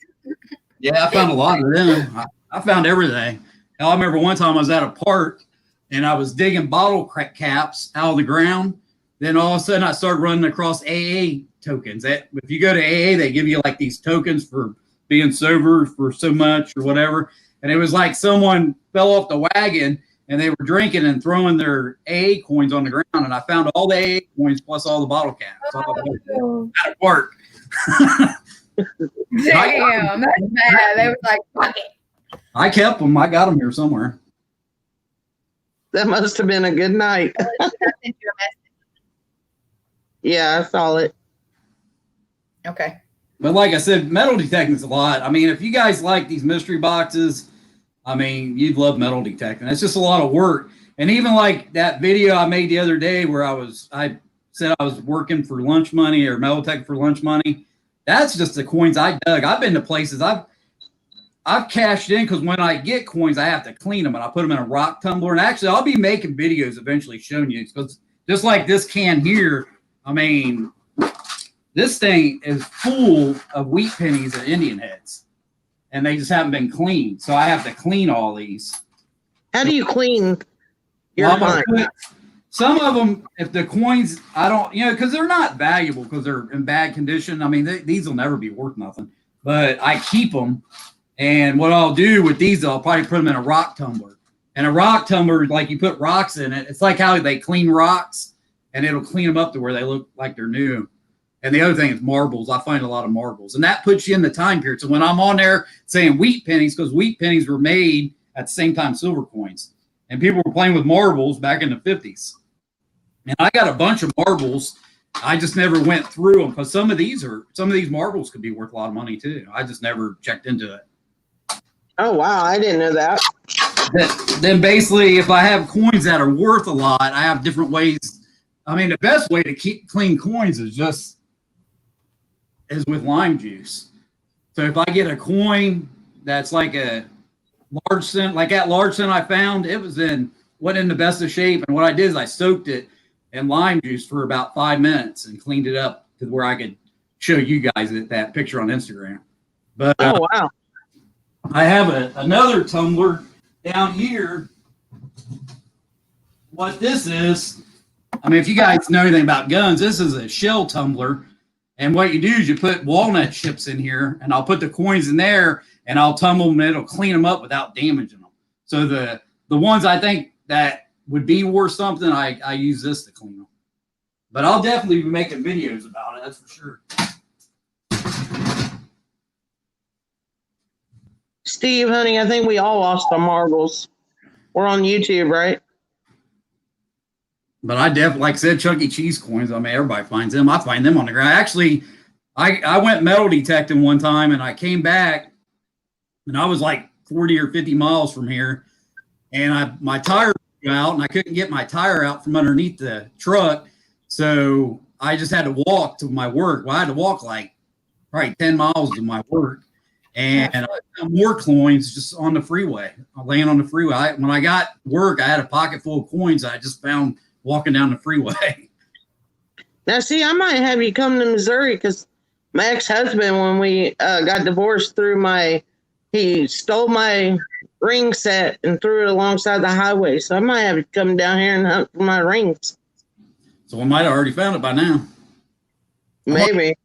Yeah, I found a lot of them. I found everything. Hell, I remember one time I was at a park and I was digging bottle caps out of the ground. Then all of a sudden I started running across AA tokens. If you go to AA, they give you like these tokens for being sober for so much or whatever. And it was like someone fell off the wagon and they were drinking and throwing their AA coins on the ground. And I found all the AA coins plus all the bottle caps. Oh. At a park. Damn, that's bad. They was like, fuck it. I kept them. I got them here somewhere. That must have been a good night. I sent you a message. Yeah, I saw it. Okay. But like I said, metal detecting is a lot. I mean, if you guys like these mystery boxes, I mean, you'd love metal detecting. It's just a lot of work. And even like that video I made the other day where I said I was working for lunch money or metal detecting for lunch money. That's just the coins I dug. I've been to places I've cashed in because when I get coins, I have to clean them and I put them in a rock tumbler. And actually, I'll be making videos eventually showing you because just like this can here, I mean, this thing is full of wheat pennies and Indian heads, and they just haven't been cleaned. So I have to clean all these. How do you clean your coins? Some of them, if the coins, I don't, because they're not valuable because they're in bad condition. I mean, these will never be worth nothing, but I keep them. And what I'll do with these, I'll probably put them in a rock tumbler. And a rock tumbler, like you put rocks in it, it's like how they clean rocks, and it'll clean them up to where they look like they're new. And the other thing is marbles. I find a lot of marbles. And that puts you in the time period. So when I'm on there saying wheat pennies, because wheat pennies were made at the same time silver coins. And people were playing with marbles back in the 50s. And I got a bunch of marbles. I just never went through them because some of these marbles could be worth a lot of money too. I just never checked into it. Oh, wow. I didn't know that. Then basically, if I have coins that are worth a lot, I have different ways. I mean, the best way to keep clean coins is with lime juice. So if I get a coin that's like a large cent, like that large cent I found, it wasn't in the best of shape. And what I did is I soaked it in lime juice for about 5 minutes and cleaned it up to where I could show you guys that picture on Instagram. But oh, wow. I have another tumbler down here. What this is, I mean, if you guys know anything about guns, this is a shell tumbler. And what you do is you put walnut chips in here, and I'll put the coins in there, and I'll tumble them, and it'll clean them up without damaging them. So the ones I think that would be worth something, I use this to clean them. But I'll definitely be making videos about it, that's for sure. Steve, honey, I think we all lost our marbles. We're on YouTube, right? But I definitely, like I said, Chuck E. Cheese coins. I mean, everybody finds them. I find them on the ground. Actually, I went metal detecting one time, and I came back, and I was like 40 or 50 miles from here, and my tire blew out, and I couldn't get my tire out from underneath the truck, so I just had to walk to my work. Well, I had to walk like probably 10 miles to my work. And I found more coins just on the freeway, laying on the freeway. When I got work, I had a pocket full of coins I just found walking down the freeway. Now, see, I might have you come to Missouri because my ex-husband, when we got divorced he stole my ring set and threw it alongside the highway. So I might have you come down here and hunt for my rings. So we might have already found it by now. Maybe.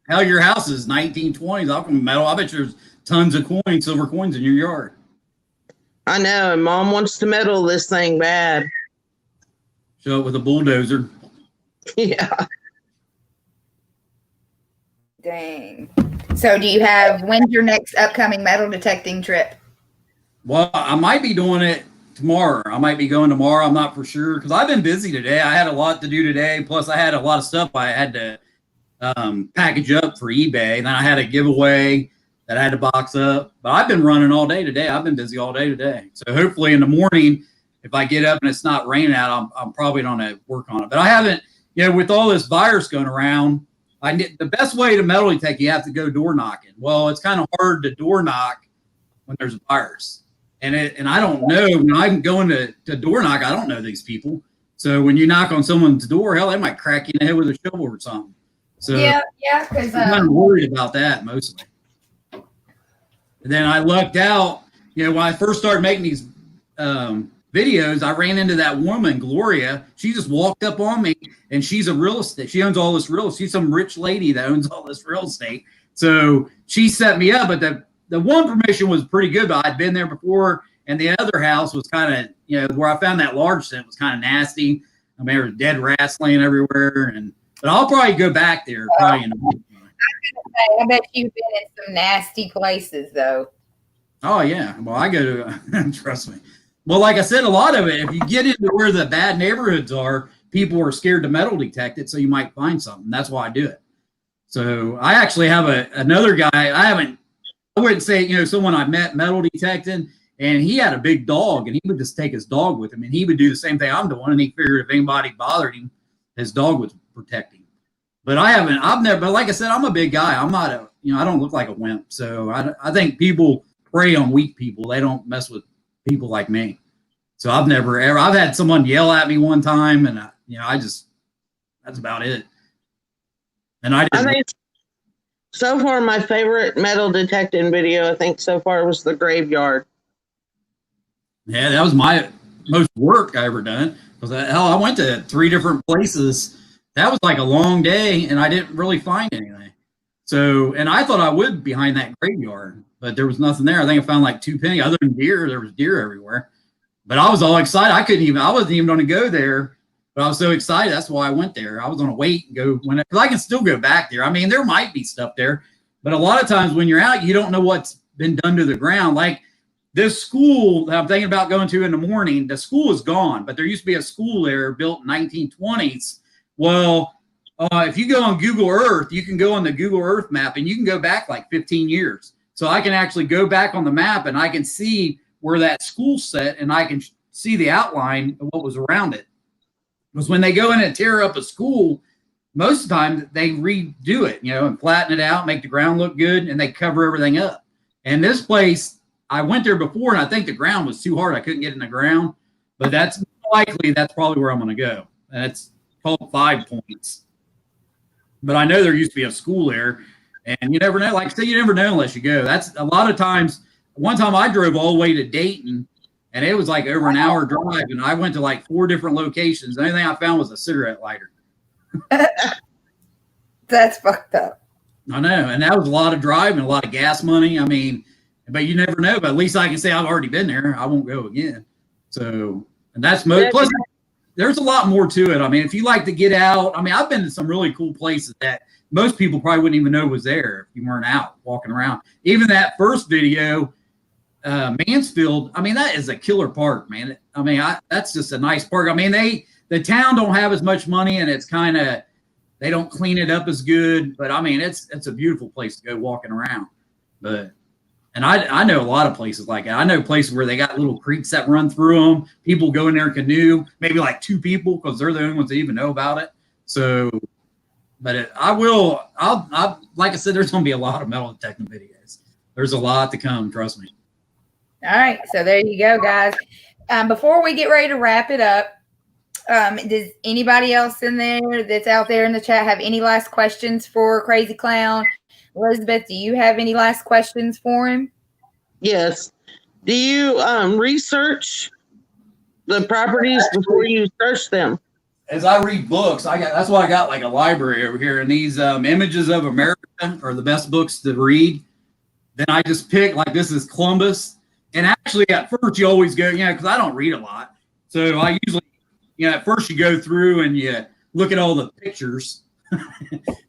Hell, your house is 1920s. I'm from metal. I bet there's tons of coins, silver coins in your yard. I know, and Mom wants to meddle this thing bad. Show it with a bulldozer. Yeah. Dang. So when's your next upcoming metal detecting trip? Well, I might be doing it tomorrow. I might be going tomorrow. I'm not for sure because I've been busy today. I had a lot to do today. Plus, I had a lot of stuff I had to package up for eBay. And then I had a giveaway that I had to box up. But I've been running all day today. I've been busy all day today. So hopefully in the morning, if I get up and it's not raining out, I'm probably going to work on it. But I haven't, with all this virus going around, the best way to metal detect, you have to go door knocking. Well, it's kind of hard to door knock when there's a virus. And I don't know, when I'm going to door knock, I don't know these people. So when you knock on someone's door, hell, they might crack you in the head with a shovel or something. So yeah, because I'm not worried about that mostly. And then I lucked out, when I first started making these videos, I ran into that woman, Gloria. She just walked up on me, and she's a real estate. She owns all this real estate. She's some rich lady that owns all this real estate. So she set me up, but the one permission was pretty good, but I'd been there before, and the other house was kind of, where I found that large scent was kind of nasty. I mean, there was dead rats laying everywhere, but I'll probably go back there. Probably in a week. I bet you've been in some nasty places, though. Oh, yeah. Well, I go to, trust me. Well, like I said, a lot of it, if you get into where the bad neighborhoods are, people are scared to metal detect it, so you might find something. That's why I do it. So I actually have another guy. I wouldn't say, someone I met metal detecting, and he had a big dog, and he would just take his dog with him, and he would do the same thing I'm doing, and he figured if anybody bothered him, his dog would protect him. But I've never, but like I said, I'm a big guy. I'm not I don't look like a wimp. So I think people prey on weak people. They don't mess with people like me. So I've had someone yell at me one time, and that's about it. And I think so far my favorite metal detecting video, I think so far, was the graveyard. Yeah, that was my most work I ever done. Because I went to 3 different places. That was like a long day, and I didn't really find anything. So, and I thought I would behind that graveyard, but there was nothing there. I think I found like 2 pennies. Other than deer, there was deer everywhere. But I was all excited. I wasn't even going to go there, but I was so excited. That's why I went there. I was going to wait and go because I can still go back there. I mean, there might be stuff there, but a lot of times when you're out, you don't know what's been done to the ground. Like this school that I'm thinking about going to in the morning, the school is gone, but there used to be a school there built in 1920s. Well, if you go on Google Earth, you can go on the Google Earth map and you can go back like 15 years. So I can actually go back on the map and I can see where that school set, and I can see the outline of what was around it. Because when they go in and tear up a school, most of the time they redo it, and flatten it out, make the ground look good, and they cover everything up. And this place, I went there before, and I think the ground was too hard. I couldn't get in the ground, but that's probably where I'm going to go. And it's called 5 Points. But I know there used to be a school there, and you never know. Like I said, you never know unless you go. That's a lot of times. One time I drove all the way to Dayton, and it was like over an hour drive, and I went to like 4 different locations. The only thing I found was a cigarette lighter. That's fucked up. I know, and that was a lot of driving, a lot of gas money. I mean, but you never know. But at least I can say I've already been there. I won't go again. So, and that's most. Plus, there's a lot more to it. I mean, if you like to get out, I mean, I've been to some really cool places that most people probably wouldn't even know was there if you weren't out walking around. Even that first video, Mansfield, I mean, that is a killer park, man. I mean, that's just a nice park. I mean, the town don't have as much money, and it's kind of, they don't clean it up as good, but I mean, it's a beautiful place to go walking around. But, and I know a lot of places like that. I know places where they got little creeks that run through them. People go in there in canoe, maybe like 2 people, because they're the only ones that even know about it. So, but I'll like I said, there's going to be a lot of metal detecting videos. There's a lot to come, trust me. All right, so there you go, guys. Before we get ready to wrap it up, does anybody else in there that's out there in the chat have any last questions for Krazy Clown? Elizabeth, do you have any last questions for him? Yes. Do you research the properties before you search them? As I read books, that's why I got like a library over here, and these Images of America are the best books to read. Then I just pick, like, this is Columbus. And actually, at first, you always go, because I don't read a lot. So I usually, at first you go through and you look at all the pictures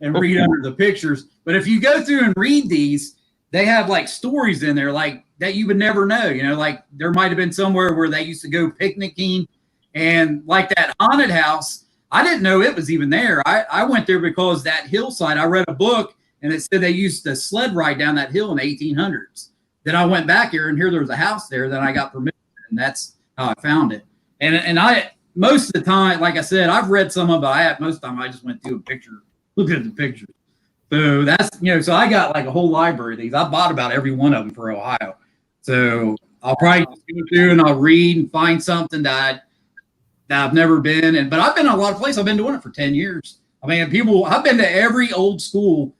and read under the pictures. But if you go through and read these, they have like stories in there. Like that you would never know. You know, like there might have been somewhere where they used to go picnicking, and like that haunted house, I didn't know it was even there. I went there because that hillside, I read a book and it said they used to sled ride down that hill in the 1800s. Then I went back here and here there was a house there. Then I got permission, and that's how I found it. And I, most of the time, like I said, I've read some of it. Most of the time I just went through a picture, look at the pictures. So that's, you know, so I got like a whole library of these. I bought about every one of them for Ohio. So I'll probably just go through and I'll read and find something that I've never been. But I've been in a lot of places. I've been doing it for 10 years. I mean, I've been to every old school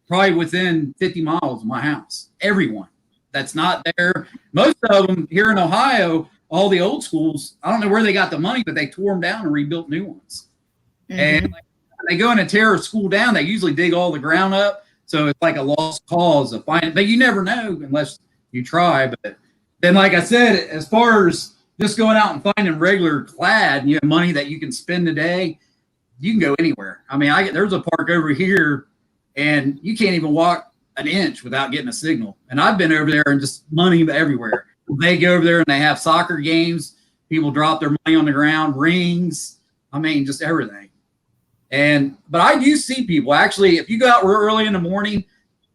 probably within 50 miles of my house. Everyone that's not there. Most of them here in Ohio, all the old schools, I don't know where they got the money, but they tore them down and rebuilt new ones. Mm-hmm. And when they go in and tear a school down, they usually dig all the ground up. So it's like a lost cause of finding, but you never know unless you try. But then, like I said, as far as just going out and finding regular clad, you know, money that you can spend a day, you can go anywhere. I mean, there's a park over here, and you can't even walk an inch without getting a signal. And I've been over there and just money everywhere. They go over there and they have soccer games. People drop their money on the ground, rings. I mean, just everything. But I do see people actually, if you go out real early in the morning,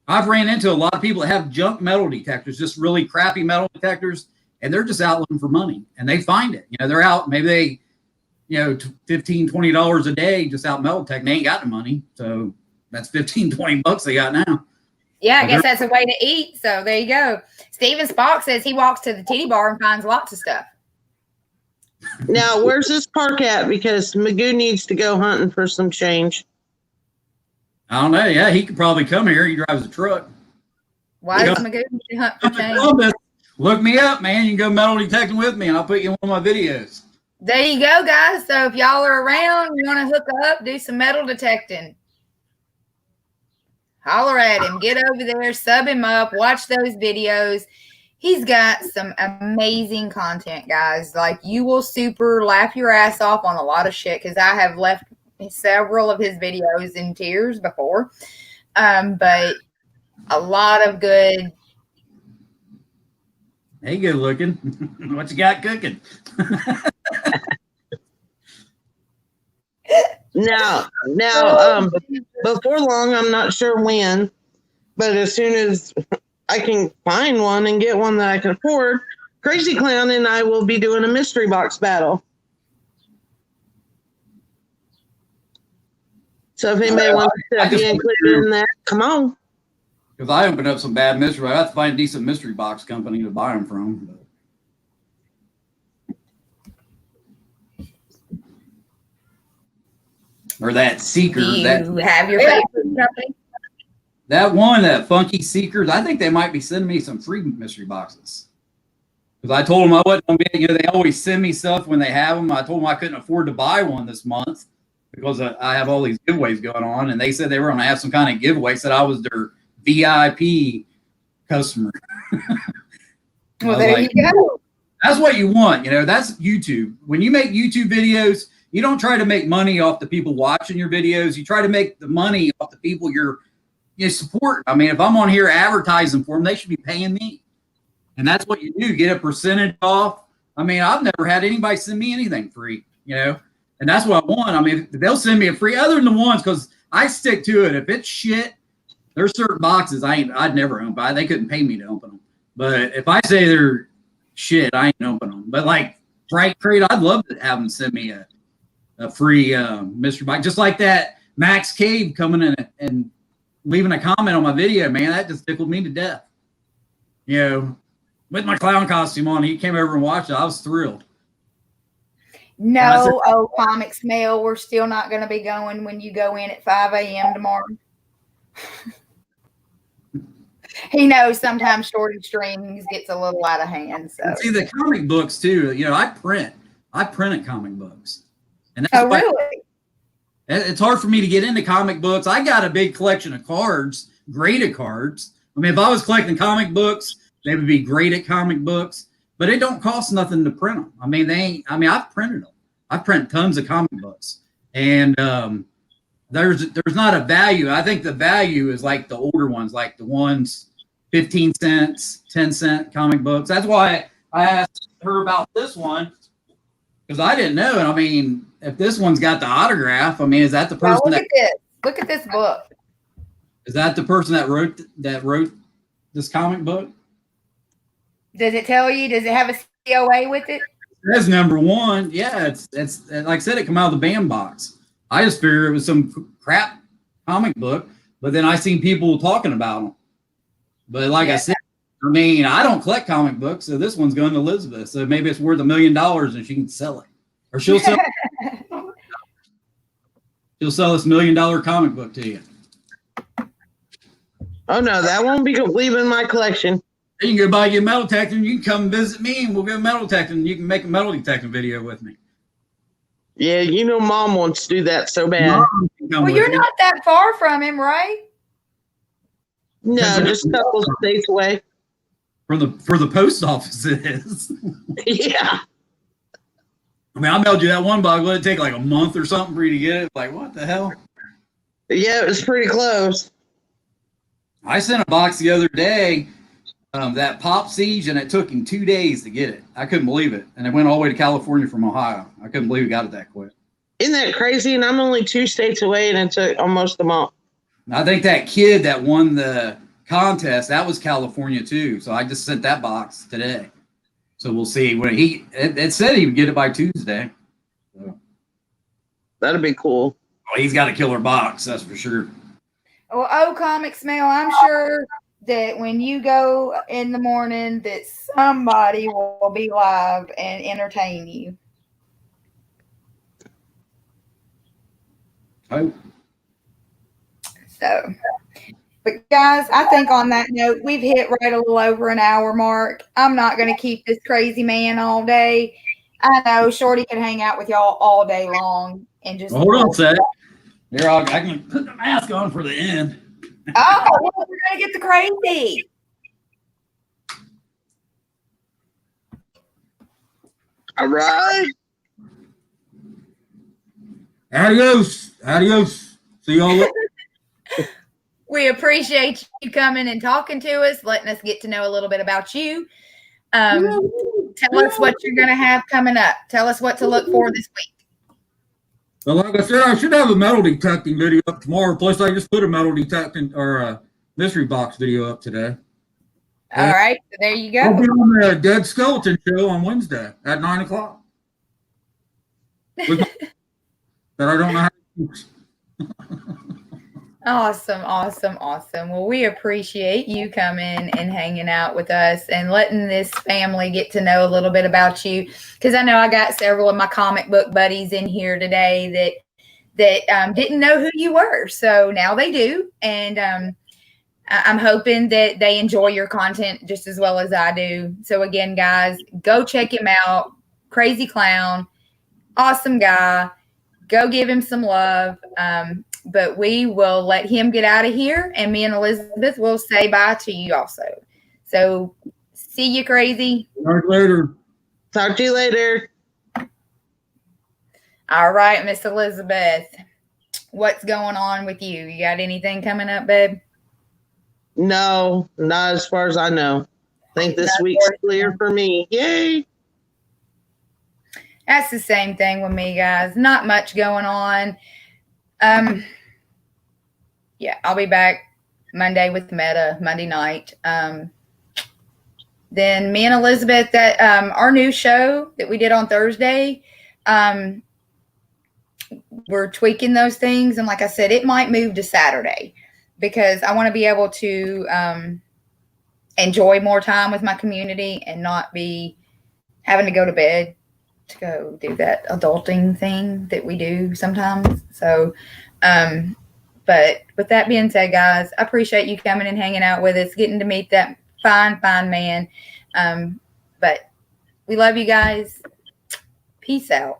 I've ran into a lot of people that have junk metal detectors, just really crappy metal detectors, and they're just out looking for money, and they find it. You know, they're out, maybe they, you know, $15, $20 a day just out metal detecting. They ain't got the money, so that's $15, $20 they got now. Yeah, I guess that's a way to eat. So there you go. Steven Spock says he walks to the titty bar and finds lots of stuff. Now, where's this park at? Because Magoo needs to go hunting for some change. I don't know. Yeah, he could probably come here. He drives a truck. Why does Magoo need to hunt for change? Look me up, man. You can go metal detecting with me, and I'll put you in one of my videos. There you go, guys. So if y'all are around, you want to hook up, do some metal detecting, holler at him, get over there, sub him up, watch those videos. He's got some amazing content, guys. Like, you will super laugh your ass off on a lot of shit, because I have left several of his videos in tears before. But a lot of good. Hey, good looking. What you got cooking? Now, before long, I'm not sure when, but as soon as I can find one and get one that I can afford, Krazy Clown and I will be doing a mystery box battle. So if anybody wants to be included in that, come on. Because I opened up some bad mystery. I have to find a decent mystery box company to buy them from. Or that Seeker. Do you have your favorite company? That one, that Funky Seekers, I think they might be sending me some free mystery boxes. Because I told them I wasn't going to be, you know, they always send me stuff when they have them. I told them I couldn't afford to buy one this month because I have all these giveaways going on. And they said they were going to have some kind of giveaway, said I was their VIP customer. Well, there you go. That's what you want. You know, that's YouTube. When you make YouTube videos, you don't try to make money off the people watching your videos. You try to make the money off the people you support. I mean, if I'm on here advertising for them, they should be paying me. And that's what you do. Get a percentage off. I mean, I've never had anybody send me anything free, you know, and that's what I want. I mean, they'll send me a free, other than the ones, because I stick to it. If it's shit, there's certain boxes I'd never open. They couldn't pay me to open them. But if I say they're shit, I ain't open them. But like Frank Crate, I'd love to have them send me a free mystery box. Just like that Max Cave coming in and leaving a comment on my video, man, that just tickled me to death. You know, with my clown costume on, he came over and watched it. I was thrilled. No, comics mail. We're still not going to be going when you go in at 5 a.m. tomorrow. He knows sometimes shortage streams gets a little out of hand. So see the comic books too. You know, I printed comic books. And that's really? It's hard for me to get into comic books. I got a big collection of cards, graded cards. I mean, if I was collecting comic books, they would be graded comic books, but it don't cost nothing to print them. I mean, I've printed them. I've printed tons of comic books, and there's not a value. I think the value is like the older ones, like the ones 15 cents, 10-cent comic books. That's why I asked her about this one, because I didn't know. And I mean, if this one's got the autograph, I mean, is that the person look at this? Look at this book. Is that the person that wrote this comic book? Does it tell you? Does it have a COA with it? That's number one. Yeah, it's like I said, it come out of the bandbox. I just figured it was some crap comic book, but then I seen people talking about them. But like I said, I mean, I don't collect comic books, so this one's going to Elizabeth. So maybe it's worth $1 million and she can sell it. Or she'll sell she'll sell this $1 million comic book to you. Oh no, that won't be leaving my collection. Then you can go buy your metal detecting. You can come visit me and we'll go metal detecting. You can make a metal detecting video with me. Yeah, you know Mom wants to do that so bad. Well, you're not that far from him, right? No, just a couple states away. For the post office it is. Yeah. I mean, I mailed you that one box. Let it take like a month or something for you to get it. Like, what the hell? Yeah, it was pretty close. I sent a box the other day, that Pop Siege, and it took him 2 days to get it. I couldn't believe it. And it went all the way to California from Ohio. I couldn't believe he got it that quick. Isn't that crazy? And I'm only 2 states away, and it took almost a month. I think that kid that won the contest, that was California too. So I just sent that box today. So we'll see. When it said he would get it by Tuesday. So. That'd be cool. Oh, he's got a killer box, that's for sure. Well, Comic Smell, I'm sure that when you go in the morning that somebody will be live and entertain you. Oh. So, but guys, I think on that note, we've hit right a little over an hour mark. I'm not going to keep this crazy man all day. I know Shorty can hang out with y'all all day long and just hold on a sec. Here, I can put the mask on for the end. Oh, well, we're going to get the crazy. All right. Adios. See y'all later. We appreciate you coming and talking to us, letting us get to know a little bit about you. Tell us what you're going to have coming up. Tell us what to look for this week. Well, like I said, I should have a metal detecting video up tomorrow. Plus, I just put a metal detecting or a mystery box video up today. All right, so there you go. I'll be on the Dead Skeleton show on Wednesday at 9 o'clock. That I don't know how to use. Awesome. Well, we appreciate you coming and hanging out with us and letting this family get to know a little bit about you. Because I know I got several of my comic book buddies in here today that didn't know who you were. So now they do. And I'm hoping that they enjoy your content just as well as I do. So again, guys, go check him out. Crazy Clown. Awesome guy. Go give him some love. But we will let him get out of here, and me and Elizabeth will say bye to you also. So see you, Crazy. Talk to you later. All right, Miss Elizabeth. What's going on with you? You got anything coming up, babe? No, not as far as I know. I think this week's clear for me. Yay. That's the same thing with me, guys. Not much going on. Yeah, I'll be back Monday with Meta, Monday night. Then me and Elizabeth, that our new show that we did on Thursday, we're tweaking those things. And like I said, it might move to Saturday because I want to be able to enjoy more time with my community and not be having to go to bed to go do that adulting thing that we do sometimes. So, but with that being said, guys, I appreciate you coming and hanging out with us, getting to meet that fine man. But we love you guys. Peace out.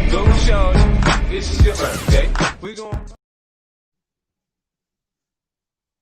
Go show, it's your birthday. We gon'